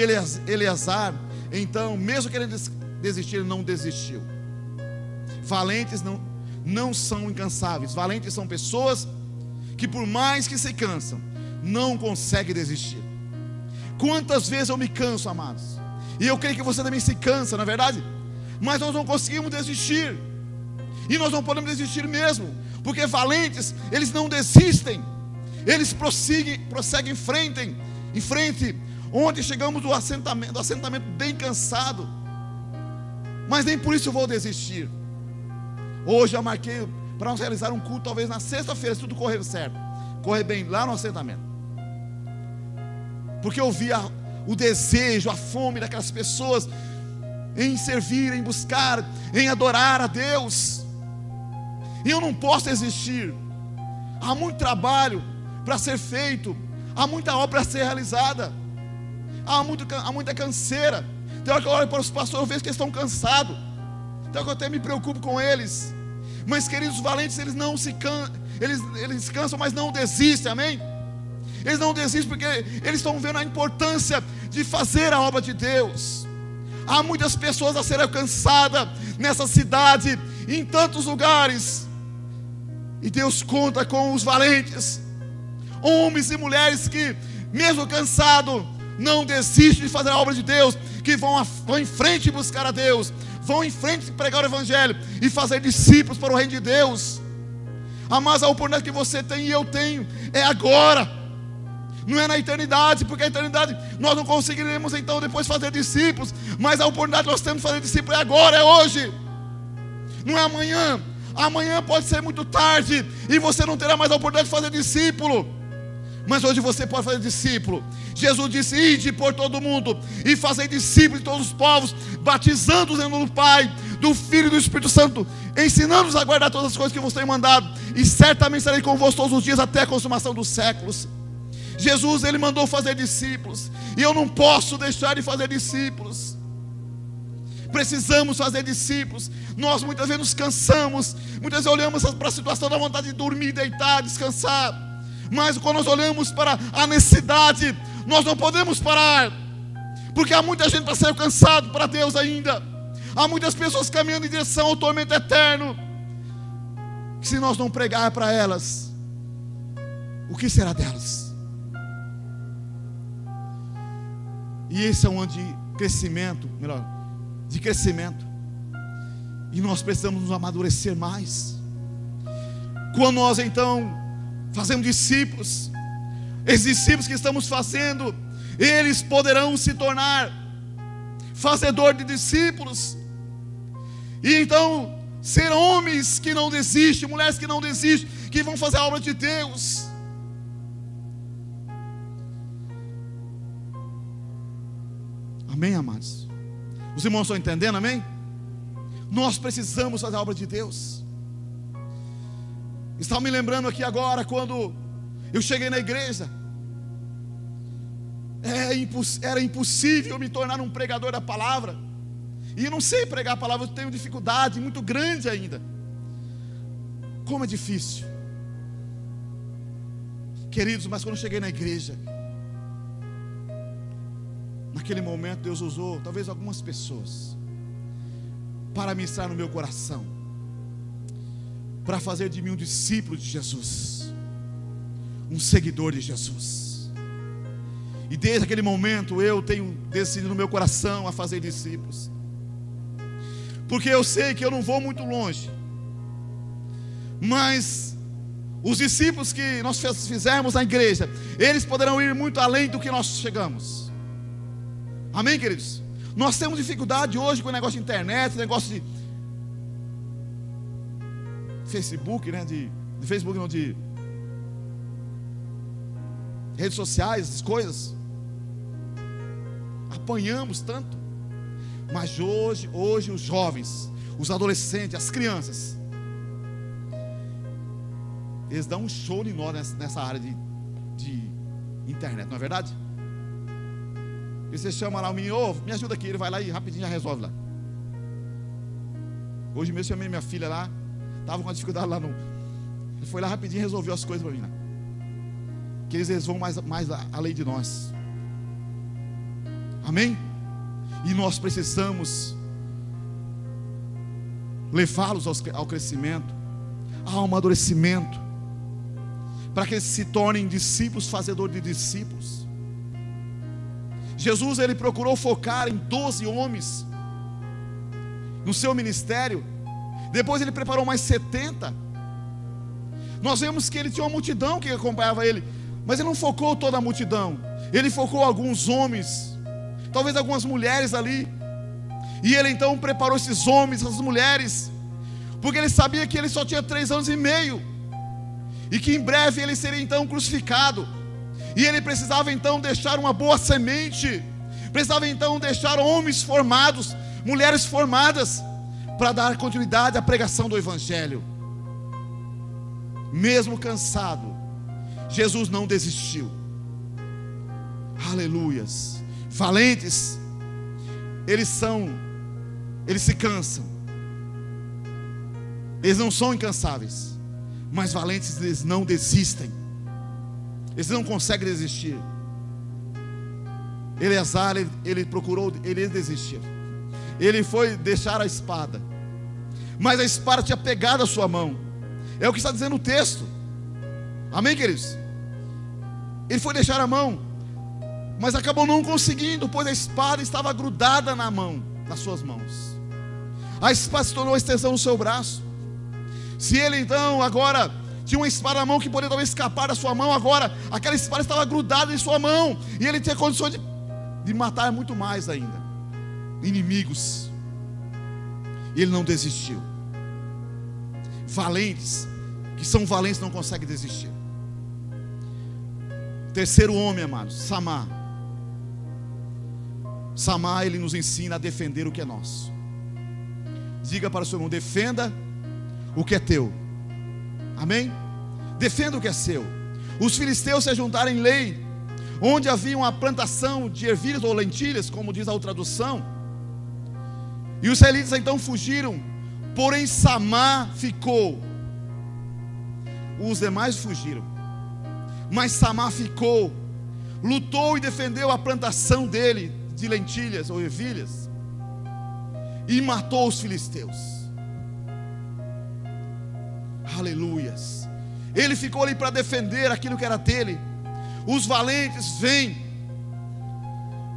Eleazar, então, mesmo querendo desistir, ele não desistiu. Valentes não são incansáveis. Valentes são pessoas que, por mais que se cansam, não conseguem desistir. Quantas vezes eu me canso, amados, e eu creio que você também se cansa, não é verdade? Mas nós não conseguimos desistir. E nós não podemos desistir mesmo, porque valentes, eles não desistem. Eles prosseguem em frente. Ontem chegamos do assentamento bem cansado, mas nem por isso eu vou desistir. Hoje eu marquei para nós realizar um culto, talvez na sexta-feira, se tudo correr certo, correr bem lá no assentamento, porque eu via o desejo, a fome daquelas pessoas em servir, em buscar, em adorar a Deus. E eu não posso desistir. Há muito trabalho para ser feito, há muita obra para ser realizada, há muita canseira. Tem hora que eu olho para os pastores, eu vejo que eles estão cansados, então eu até me preocupo com eles. Mas, queridos, valentes, eles não se cansam, eles cansam, mas não desistem, amém? Eles não desistem porque eles estão vendo a importância de fazer a obra de Deus. Há muitas pessoas a serem alcançadas nessa cidade, em tantos lugares, e Deus conta com os valentes, homens e mulheres que, mesmo cansados, não desistem de fazer a obra de Deus, que vão em frente buscar a Deus, vão em frente pregar o Evangelho e fazer discípulos para o reino de Deus. Mas a oportunidade que você tem e eu tenho é agora, não é na eternidade, porque a eternidade nós não conseguiremos então depois fazer discípulos, mas a oportunidade que nós temos de fazer discípulos é agora, é hoje, não é amanhã. Amanhã pode ser muito tarde e você não terá mais a oportunidade de fazer discípulo, mas hoje você pode fazer discípulo. Jesus disse: ide por todo o mundo e fazei discípulos de todos os povos, batizando-os em nome do Pai, do Filho e do Espírito Santo, ensinando-os a guardar todas as coisas que vos tenho mandado, e certamente estarei convosco todos os dias até a consumação dos séculos. Jesus, ele mandou fazer discípulos, e eu não posso deixar de fazer discípulos. Precisamos fazer discípulos. Nós muitas vezes nos cansamos, muitas vezes olhamos para a situação da vontade de dormir, deitar, descansar, mas quando nós olhamos para a necessidade, nós não podemos parar, porque há muita gente para ser alcançado para Deus ainda. Há muitas pessoas caminhando em direção ao tormento eterno, que se nós não pregar para elas, o que será delas? E esse é um ano de crescimento, e nós precisamos nos amadurecer mais. Quando nós então fazemos discípulos, esses discípulos que estamos fazendo, eles poderão se tornar fazedor de discípulos, e então ser homens que não desistem, mulheres que não desistem, que vão fazer a obra de Deus. Amém, amados? Os irmãos estão entendendo, amém? Nós precisamos fazer a obra de Deus. Estava me lembrando aqui agora, quando eu cheguei na igreja, era impossível me tornar um pregador da palavra, e eu não sei pregar a palavra, eu tenho dificuldade muito grande ainda. Como é difícil, queridos, mas quando eu cheguei na igreja, naquele momento Deus usou talvez algumas pessoas para ministrar no meu coração, para fazer de mim um discípulo de Jesus, um seguidor de Jesus. E desde aquele momento eu tenho decidido no meu coração a fazer discípulos. porque eu sei que eu não vou muito longe. Mas os discípulos que nós fizermos na igreja, eles poderão ir muito além do que nós chegamos. Amém, queridos? Nós temos dificuldade hoje com o negócio de internet, negócio de Facebook, né? De Facebook não, de redes sociais, essas coisas. Apanhamos tanto. Mas hoje os jovens, os adolescentes, as crianças, eles dão um show em nós nessa área de internet, não é verdade? E você chama lá o menino, ô, me ajuda aqui, ele vai lá e rapidinho já resolve lá. Hoje mesmo chamei minha filha lá, estava com uma dificuldade lá ele foi lá rapidinho e resolveu as coisas para mim lá. Que eles vão mais além de nós. Amém? E nós precisamos levá-los ao crescimento, ao amadurecimento, para que eles se tornem discípulos, fazedores de discípulos. Jesus, ele procurou focar em 12 homens no seu ministério. Depois ele preparou mais 70. Nós vemos que ele tinha uma multidão que acompanhava ele, mas ele não focou toda a multidão. Ele focou alguns homens, talvez algumas mulheres ali. E ele então preparou esses homens, essas mulheres, porque ele sabia que ele só tinha 3 anos e meio, e que em breve ele seria então crucificado. E ele precisava então deixar uma boa semente, precisava então deixar homens formados, mulheres formadas, para dar continuidade à pregação do Evangelho. Mesmo cansado, Jesus não desistiu. Aleluias. Valentes, eles se cansam, eles não são incansáveis, mas valentes, eles não desistem, eles não conseguem desistir. Eleazar, ele procurou, ele desistir, ele foi deixar a espada, mas a espada tinha pegado a sua mão, é o que está dizendo o texto. Amém, queridos? Ele foi deixar a mão, mas acabou não conseguindo, pois a espada estava grudada nas suas mãos. A espada se tornou a extensão do seu braço. Se ele então agora tinha uma espada na mão que poderia talvez escapar da sua mão, agora aquela espada estava grudada em sua mão, e ele tinha condições de matar muito mais ainda inimigos. E ele não desistiu. Valentes, que são valentes, não conseguem desistir. Terceiro homem, amados, Samar. Samar, ele nos ensina a defender o que é nosso. Diga para o seu irmão: defenda o que é teu. Amém? Defenda o que é seu. Os filisteus se ajuntaram em Lei, onde havia uma plantação de ervilhas ou lentilhas, como diz a outra tradução. E os israelitas então fugiram, porém Samar ficou. Os demais fugiram, mas Samar ficou, lutou e defendeu a plantação dele de lentilhas ou ervilhas, e matou os filisteus. Aleluias. Ele ficou ali para defender aquilo que era dele. Os valentes vêm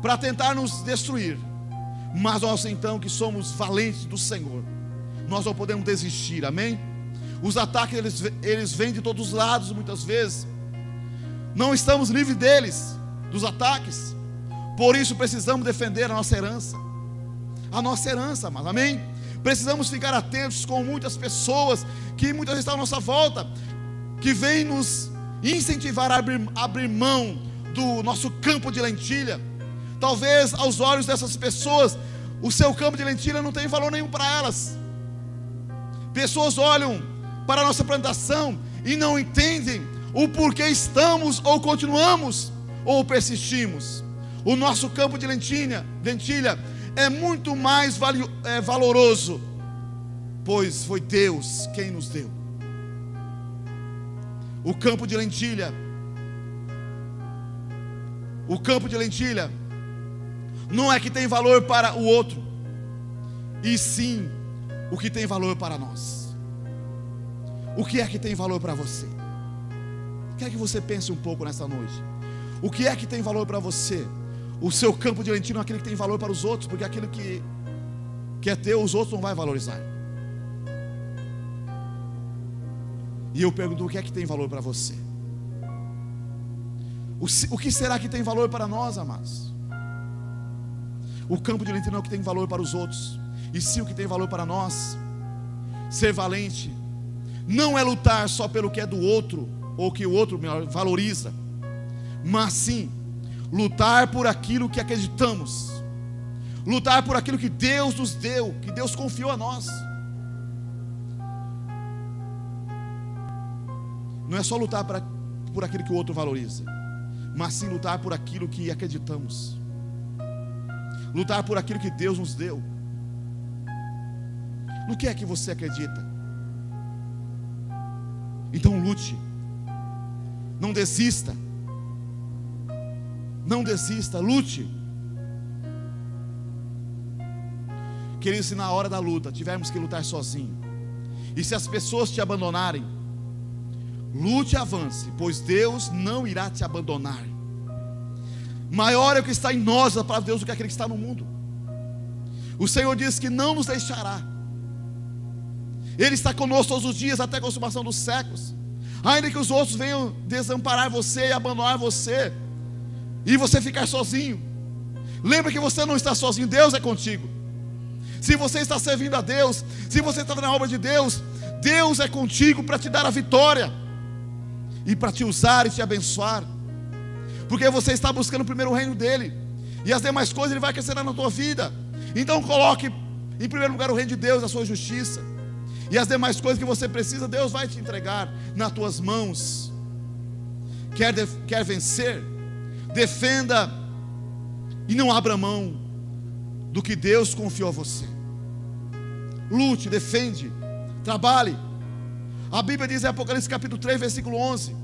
para tentar nos destruir, mas nós então que somos valentes do Senhor, nós não podemos desistir. Amém? Os ataques eles vêm de todos os lados muitas vezes. Não estamos livres deles, dos ataques. Por isso precisamos defender a nossa herança. A nossa herança, mas amém? Precisamos ficar atentos com muitas pessoas que muitas vezes estão à nossa volta, que vêm nos incentivar a abrir mão do nosso campo de lentilha. Talvez aos olhos dessas pessoas, o seu campo de lentilha não tem valor nenhum para elas. Pessoas olham para a nossa plantação e não entendem o porquê estamos ou continuamos ou persistimos. O nosso campo de lentilha é muito mais valoroso, pois foi Deus quem nos deu. O campo de lentilha não é que tem valor para o outro, e sim o que tem valor para nós. O que é que tem valor para você? Quero que você pense um pouco nessa noite. O que é que tem valor para você? O seu campo de lentilha não é aquele que tem valor para os outros, porque aquilo que que é teu, os outros não vão valorizar. E eu pergunto, o que é que tem valor para você? O que será que tem valor para nós, amados? O campo de luta não é o que tem valor para os outros, e sim o que tem valor para nós. Ser valente não é lutar só pelo que é do outro, ou que o outro valoriza, mas sim lutar por aquilo que acreditamos, lutar por aquilo que Deus nos deu, que Deus confiou a nós. Não é só lutar por aquilo que o outro valoriza, mas sim lutar por aquilo que acreditamos, lutar por aquilo que Deus nos deu. No que é que você acredita? Então lute, não desista, lute. Querido, se na hora da luta tivermos que lutar sozinho, e se as pessoas te abandonarem, lute e avance, pois Deus não irá te abandonar. Maior é o que está em nós, a palavra de Deus, do que aquele que está no mundo. O Senhor diz que não nos deixará. Ele está conosco todos os dias, até a consumação dos séculos. Ainda que os outros venham desamparar você e abandonar você, e você ficar sozinho, lembra que você não está sozinho, Deus é contigo. Se você está servindo a Deus, se você está na obra de Deus, Deus é contigo para te dar a vitória, e para te usar e te abençoar, porque você está buscando primeiro o reino dEle, e as demais coisas Ele vai acrescentar na tua vida. Então coloque em primeiro lugar o reino de Deus, a sua justiça, e as demais coisas que você precisa, Deus vai te entregar nas tuas mãos. Quer vencer? Defenda e não abra mão do que Deus confiou a você. Lute, defende, trabalhe. A Bíblia diz em Apocalipse capítulo 3, versículo 11: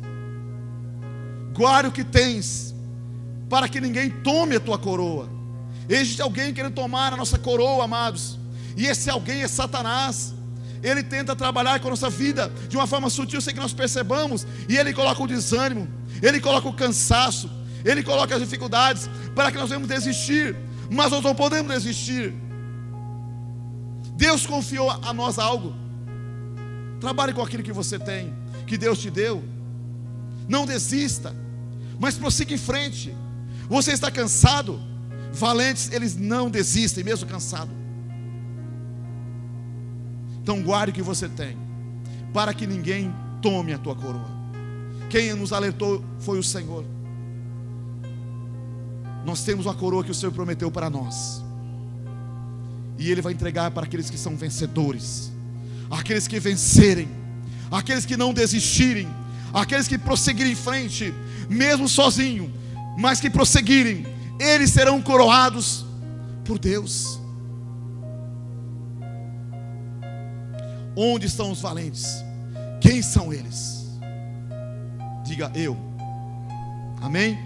guarde o que tens, para que ninguém tome a tua coroa. Existe alguém querendo tomar a nossa coroa, amados, e esse alguém é Satanás. Ele tenta trabalhar com a nossa vida de uma forma sutil, sem que nós percebamos, e ele coloca o desânimo, ele coloca o cansaço, ele coloca as dificuldades, para que nós venhamos desistir. Mas nós não podemos desistir. Deus confiou a nós algo. Trabalhe com aquilo que você tem, que Deus te deu. Não desista, mas prossiga em frente. Você está cansado? Valentes, eles não desistem, mesmo cansado. Então guarde o que você tem, para que ninguém tome a tua coroa. Quem nos alertou foi o Senhor. Nós temos uma coroa que o Senhor prometeu para nós, e Ele vai entregar para aqueles que são vencedores, aqueles que vencerem, aqueles que não desistirem, aqueles que prosseguirem em frente, mesmo sozinho, mas que prosseguirem, eles serão coroados por Deus. Onde estão os valentes? Quem são eles? Diga eu. Amém?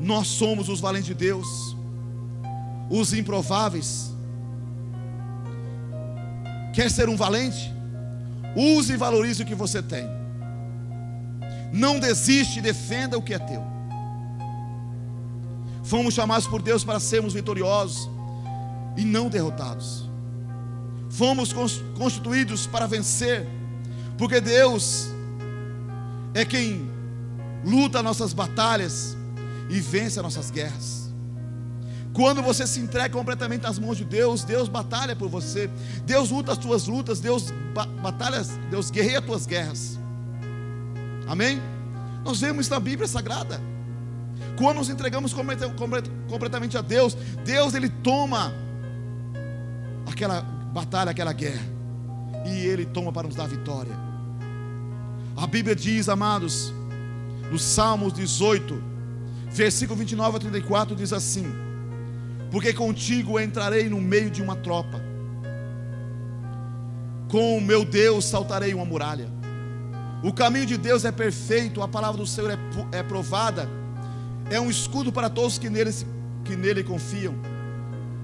Nós somos os valentes de Deus, os improváveis. Quer ser um valente? Use e valorize o que você tem. Não desiste e defenda o que é teu. Fomos chamados por Deus para sermos vitoriosos e não derrotados. Fomos constituídos para vencer, porque Deus é quem luta as nossas batalhas e vence as nossas guerras. Quando você se entrega completamente nas mãos de Deus, Deus batalha por você, Deus luta as tuas lutas, Deus batalha, Deus guerreia as tuas guerras. Amém? Nós vemos isso na Bíblia Sagrada. Quando nos entregamos completamente a Deus, Deus Ele toma aquela batalha, aquela guerra, e Ele toma para nos dar vitória. A Bíblia diz, amados, no Salmos 18, versículo 29 a 34, diz assim: porque contigo entrarei no meio de uma tropa, com o meu Deus saltarei uma muralha. O caminho de Deus é perfeito, a palavra do Senhor é provada, é um escudo para todos que nele confiam.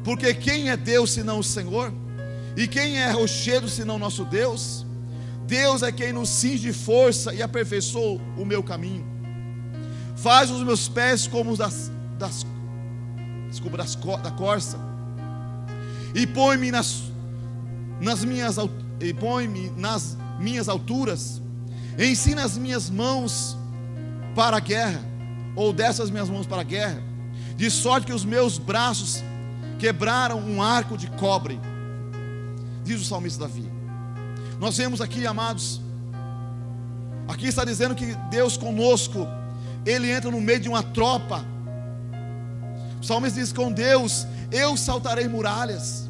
Porque quem é Deus senão o Senhor? E quem é rochedo senão nosso Deus? Deus é quem nos cinge de força e aperfeiçoou o meu caminho. Faz os meus pés como os da corça, e põe-me nas minhas alturas, ensina as minhas mãos para a guerra, ou dessas minhas mãos para a guerra, de sorte que os meus braços quebraram um arco de cobre, diz o salmista Davi. Nós vemos aqui, amados, aqui está dizendo que Deus conosco, Ele entra no meio de uma tropa. O salmista diz: com Deus eu saltarei muralhas.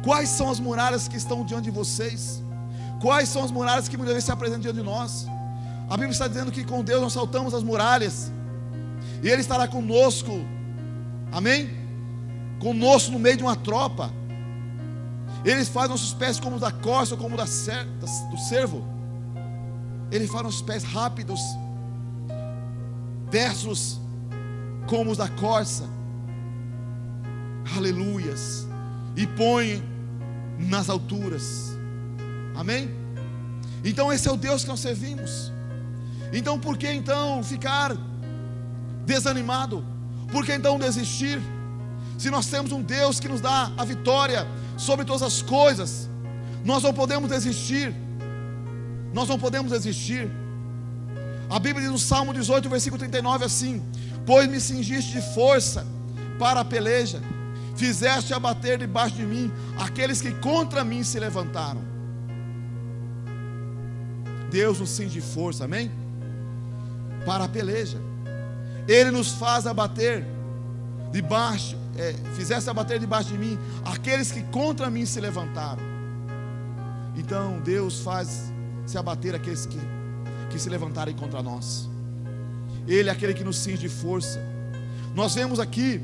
Quais são as muralhas que estão diante de vocês? Quais são as muralhas que muitas vezes se apresentam diante de nós? A Bíblia está dizendo que com Deus nós saltamos as muralhas, e Ele estará conosco, amém? Conosco no meio de uma tropa. Ele faz nossos pés como os da corça, ou como do cervo. Ele faz nossos pés rápidos, destros como os da corça. Aleluias. E põe nas alturas. Amém? Então esse é o Deus que nós servimos. Então por que então ficar desanimado? Por que então desistir? Se nós temos um Deus que nos dá a vitória sobre todas as coisas, nós não podemos desistir. Nós não podemos desistir. A Bíblia diz no Salmo 18, versículo 39 assim: pois me cingiste de força para a peleja, fizeste abater debaixo de mim aqueles que contra mim se levantaram. Deus nos cinge de força, amém? Para a peleja. Ele nos faz abater debaixo, fizesse abater debaixo de mim aqueles que contra mim se levantaram. Então Deus faz se abater aqueles que se levantarem contra nós. Ele é aquele que nos cinge de força. Nós vemos aqui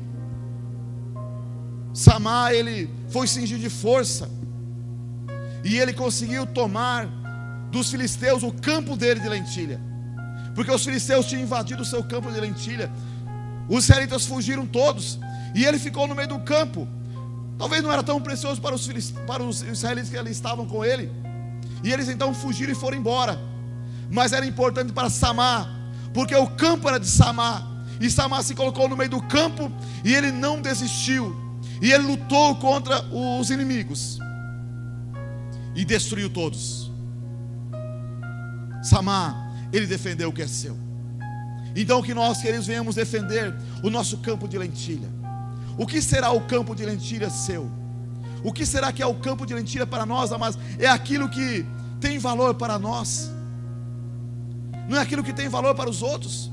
Samá, ele foi cingido de força, e ele conseguiu tomar dos filisteus o campo dele de lentilha, porque os filisteus tinham invadido o seu campo de lentilha. Os israelitas fugiram todos, e ele ficou no meio do campo. Talvez não era tão precioso para os israelitas que ali estavam com ele, e eles então fugiram e foram embora. Mas era importante para Samá, porque o campo era de Samá, e Samá se colocou no meio do campo, e ele não desistiu, e ele lutou contra os inimigos e destruiu todos. Samá, ele defendeu o que é seu. Então que nós, queridos, venhamos defender o nosso campo de lentilha. O que será o campo de lentilha seu? O que será que é o campo de lentilha para nós, amados? É aquilo que tem valor para nós, não é aquilo que tem valor para os outros.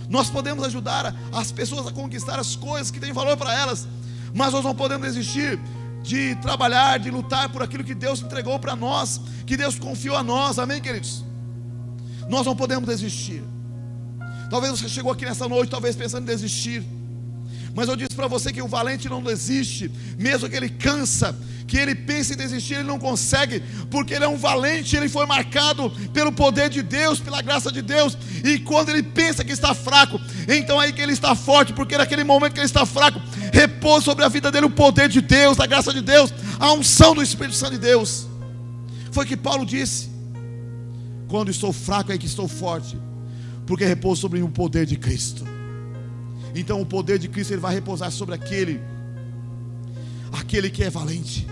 Nós podemos ajudar as pessoas a conquistar as coisas que têm valor para elas, mas nós não podemos desistir de trabalhar, de lutar por aquilo que Deus entregou para nós, que Deus confiou a nós, amém, queridos? Nós não podemos desistir. Talvez você chegou aqui nessa noite, talvez pensando em desistir, mas eu disse para você que o valente não desiste, mesmo que ele cansa, que ele pense em desistir, ele não consegue, porque ele é um valente, ele foi marcado pelo poder de Deus, pela graça de Deus, e quando ele pensa que está fraco, então é aí que ele está forte, porque naquele momento que ele está fraco, repousa sobre a vida dele o poder de Deus, a graça de Deus, a unção do Espírito Santo de Deus. Foi o que Paulo disse: quando estou fraco é que estou forte, porque repouso sobre mim o poder de Cristo. Então o poder de Cristo, ele vai repousar sobre aquele que é valente,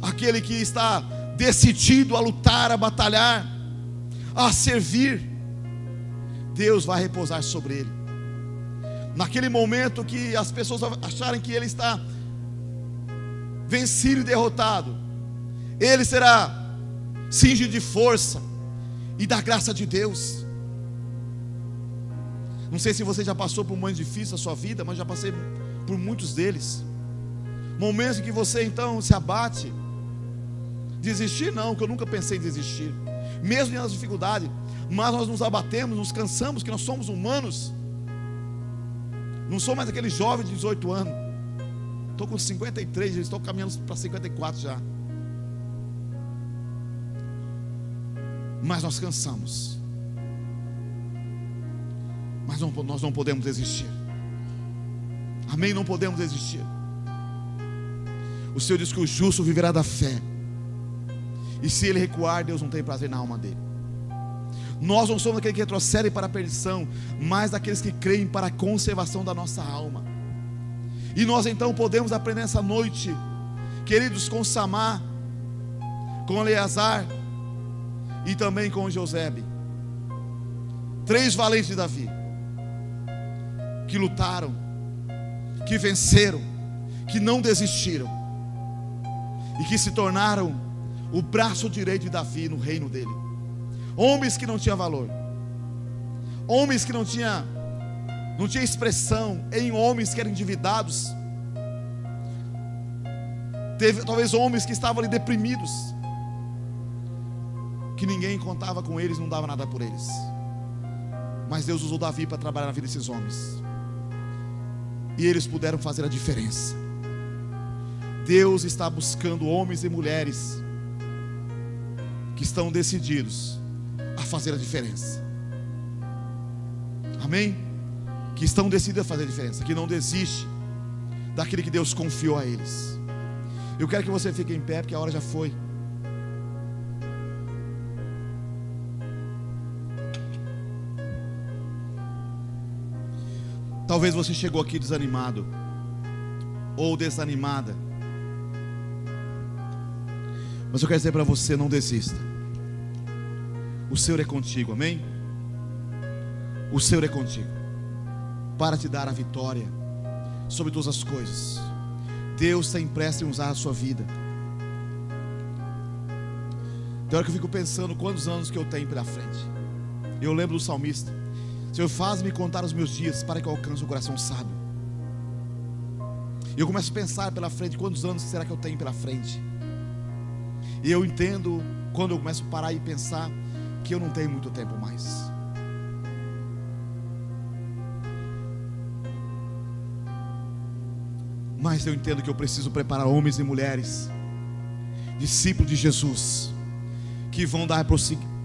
aquele que está decidido a lutar, a batalhar, a servir. Deus vai repousar sobre ele. Naquele momento que as pessoas acharem que ele está vencido e derrotado, ele será cingido de força e da graça de Deus. Não sei se você já passou por momentos difíceis na sua vida, mas já passei por muitos deles. Momentos em que você então se abate. Desistir não, que eu nunca pensei em desistir, mesmo nas dificuldades, mas nós nos abatemos, nos cansamos, que nós somos humanos. Não sou mais aquele jovem de 18 anos, estou com 53, estou caminhando para 54 já. Mas nós cansamos, mas nós não podemos desistir, amém? Não podemos desistir. O Senhor diz que o justo viverá da fé, e se ele recuar, Deus não tem prazer na alma dele. Nós não somos aqueles que retrocedem para a perdição, mas daqueles que creem para a conservação da nossa alma. E nós então podemos aprender essa noite queridos, com Samar, com Eleazar e também com Josebe. 3 valentes de Davi, que lutaram, que venceram, que não desistiram, e que se tornaram o braço direito de Davi no reino dele. Homens que não tinham valor, homens que não tinha expressão, em homens que eram endividados. Teve talvez homens que estavam ali deprimidos, que ninguém contava com eles, não dava nada por eles. Mas Deus usou Davi para trabalhar na vida desses homens, e eles puderam fazer a diferença. Deus está buscando homens e mulheres que estão decididos a fazer a diferença. Amém? Que estão decididos a fazer a diferença, que não desiste daquilo que Deus confiou a eles. Eu quero que você fique em pé, porque a hora já foi. Talvez você chegou aqui desanimado ou desanimada, mas eu quero dizer para você: não desista. O Senhor é contigo, amém? O Senhor é contigo para te dar a vitória sobre todas as coisas. Deus está impresso em usar a sua vida. Tem hora que eu fico pensando quantos anos que eu tenho pela frente. Eu lembro do salmista: Senhor, faz-me contar os meus dias, para que eu alcance o coração sábio. E eu começo a pensar pela frente, quantos anos será que eu tenho pela frente? E eu entendo, quando eu começo a parar e pensar, que eu não tenho muito tempo mais. Mas eu entendo que eu preciso preparar homens e mulheres, discípulos de Jesus, que vão dar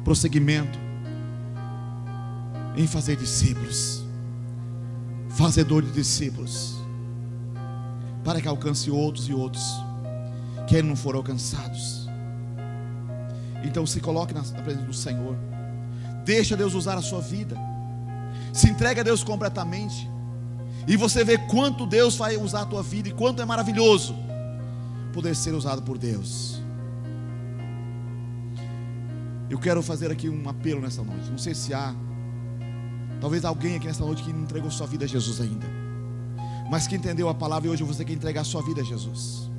prosseguimento em fazer discípulos, fazedor de discípulos, para que alcance outros e outros que ainda não foram alcançados. Então se coloque na presença do Senhor, deixa Deus usar a sua vida, se entregue a Deus completamente, e você vê quanto Deus vai usar a tua vida, e quanto é maravilhoso poder ser usado por Deus. Eu quero fazer aqui um apelo nessa noite. Não sei se há talvez alguém aqui nessa noite que não entregou sua vida a Jesus ainda, mas que entendeu a palavra e hoje você quer entregar sua vida a Jesus,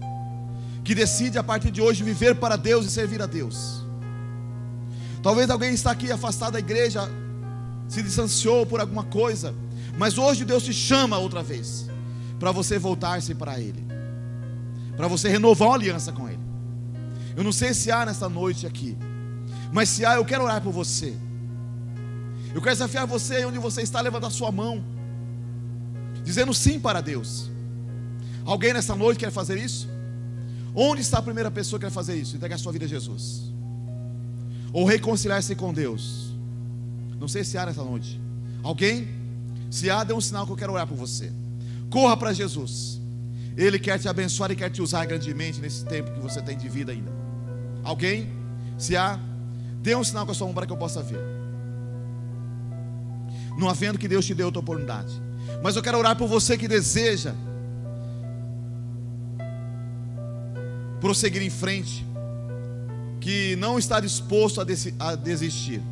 que decide a partir de hoje viver para Deus e servir a Deus. Talvez alguém está aqui afastado da igreja, se distanciou por alguma coisa, mas hoje Deus te chama outra vez para você voltar-se para Ele, para você renovar uma aliança com Ele. Eu não sei se há nessa noite aqui, mas se há, eu quero orar por você. Eu quero desafiar você, onde você está, levantar sua mão, dizendo sim para Deus. Alguém nessa noite quer fazer isso? Onde está a primeira pessoa que quer fazer isso? Entregar sua vida a Jesus, ou reconciliar-se com Deus. Não sei se há nessa noite. Alguém? Se há, dê um sinal que eu quero orar por você. Corra para Jesus. Ele quer te abençoar e quer te usar grandemente nesse tempo que você tem de vida ainda. Alguém? Se há, dê um sinal com a sua mão para que eu possa ver. Não havendo, que Deus te dê outra oportunidade. Mas eu quero orar por você que deseja prosseguir em frente, que não está disposto a desistir,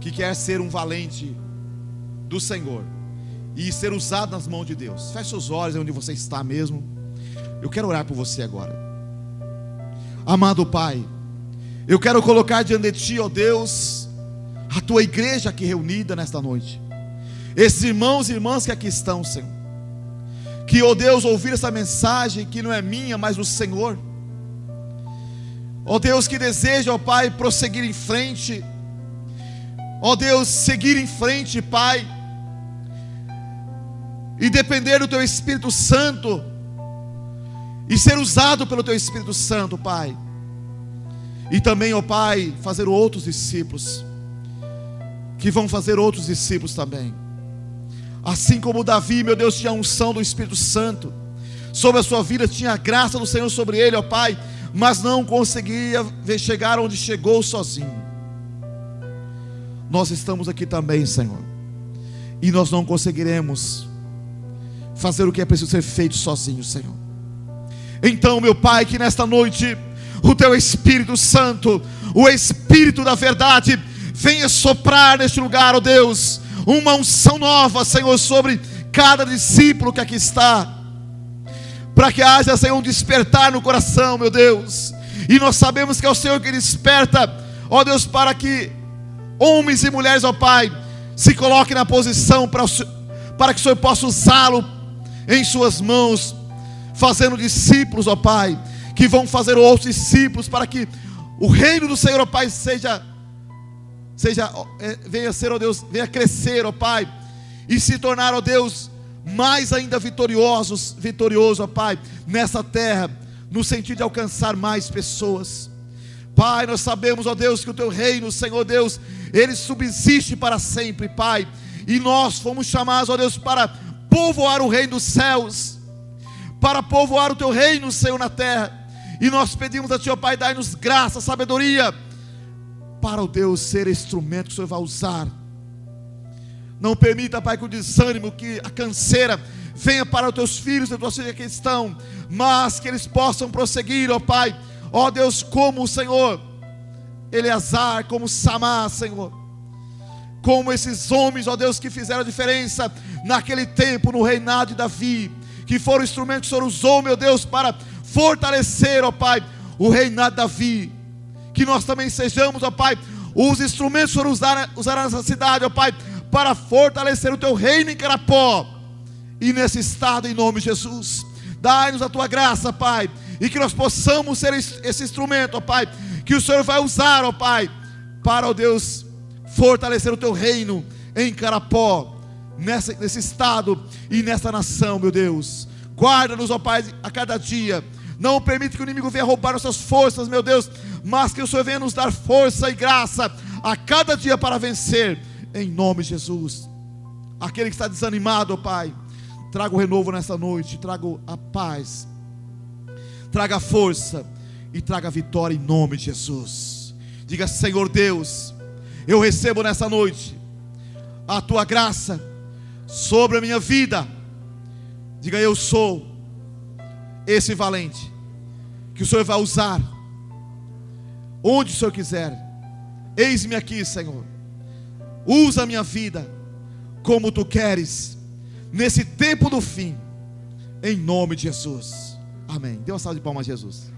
que quer ser um valente do Senhor e ser usado nas mãos de Deus. Feche seus olhos onde você está mesmo. Eu quero orar por você agora. Amado Pai, eu quero colocar diante de Ti, ó Deus, a Tua igreja aqui reunida nesta noite, esses irmãos e irmãs que aqui estão, Senhor, que, ó Deus, ouvir essa mensagem que não é minha, mas do Senhor, ó Deus, que deseja, ó Pai, prosseguir em frente, ó Deus, seguir em frente, Pai, e depender do Teu Espírito Santo, e ser usado pelo Teu Espírito Santo, Pai. E também, ó Pai, fazer outros discípulos, que vão fazer outros discípulos também. Assim como Davi, meu Deus, tinha a unção do Espírito Santo sobre a sua vida, tinha a graça do Senhor sobre ele, ó Pai, mas não conseguia chegar onde chegou sozinho. Nós estamos aqui também, Senhor, e nós não conseguiremos fazer o que é preciso ser feito sozinho, Senhor. Então, meu Pai, que nesta noite o Teu Espírito Santo, o Espírito da verdade, venha soprar neste lugar, ó Deus, uma unção nova, Senhor, sobre cada discípulo que aqui está, para que haja, Senhor, um despertar no coração, meu Deus. E nós sabemos que é o Senhor que desperta, ó Deus, para que homens e mulheres, ó Pai, se coloquem na posição para que o Senhor possa usá-lo em suas mãos, fazendo discípulos, ó Pai, que vão fazer outros discípulos, para que o reino do Senhor, ó Pai, venha ser, ó Deus, venha crescer, ó Pai, e se tornar, ó Deus, mais ainda vitorioso, ó Pai, nessa terra, no sentido de alcançar mais pessoas. Pai, nós sabemos, ó Deus, que o Teu reino, Senhor Deus, ele subsiste para sempre, Pai, e nós fomos chamados, ó Deus, para povoar o reino dos céus, para povoar o Teu reino, Senhor, na terra. E nós pedimos a Ti, ó Pai, dai-nos graça, sabedoria, para o Deus ser instrumento que o Senhor vai usar. Não permita, Pai, que o desânimo, que a canseira venha para os Teus filhos e Tuas filhas que estão, mas que eles possam prosseguir, ó Pai, ó Deus, como o Senhor Eleazar, como Samar, Senhor, como esses homens, ó Deus, que fizeram a diferença naquele tempo, no reinado de Davi, que foram instrumentos que o Senhor usou, meu Deus, para fortalecer, ó Pai, o reinado de Davi. Que nós também sejamos, ó Pai, os instrumentos que o Senhor usará nessa cidade, ó Pai, para fortalecer o Teu reino em Carapó e nesse estado, em nome de Jesus. Dai-nos a Tua graça, Pai, e que nós possamos ser esse instrumento, ó Pai, que o Senhor vai usar, ó Pai, para, ó Deus, fortalecer o Teu reino em Carapó, nesse estado e nessa nação, meu Deus. Guarda-nos, ó Pai, a cada dia. Não permite que o inimigo venha roubar nossas forças, meu Deus, mas que o Senhor venha nos dar força e graça a cada dia para vencer, em nome de Jesus. Aquele que está desanimado, ó Pai, traga o renovo nessa noite, traga a paz, traga a força e traga a vitória em nome de Jesus. Diga: Senhor Deus, eu recebo nessa noite a Tua graça sobre a minha vida. Diga: eu sou esse valente que o Senhor vai usar onde o Senhor quiser. Eis-me aqui, Senhor. Usa a minha vida como Tu queres, nesse tempo do fim, em nome de Jesus. Amém. Dê uma salva de palmas a Jesus.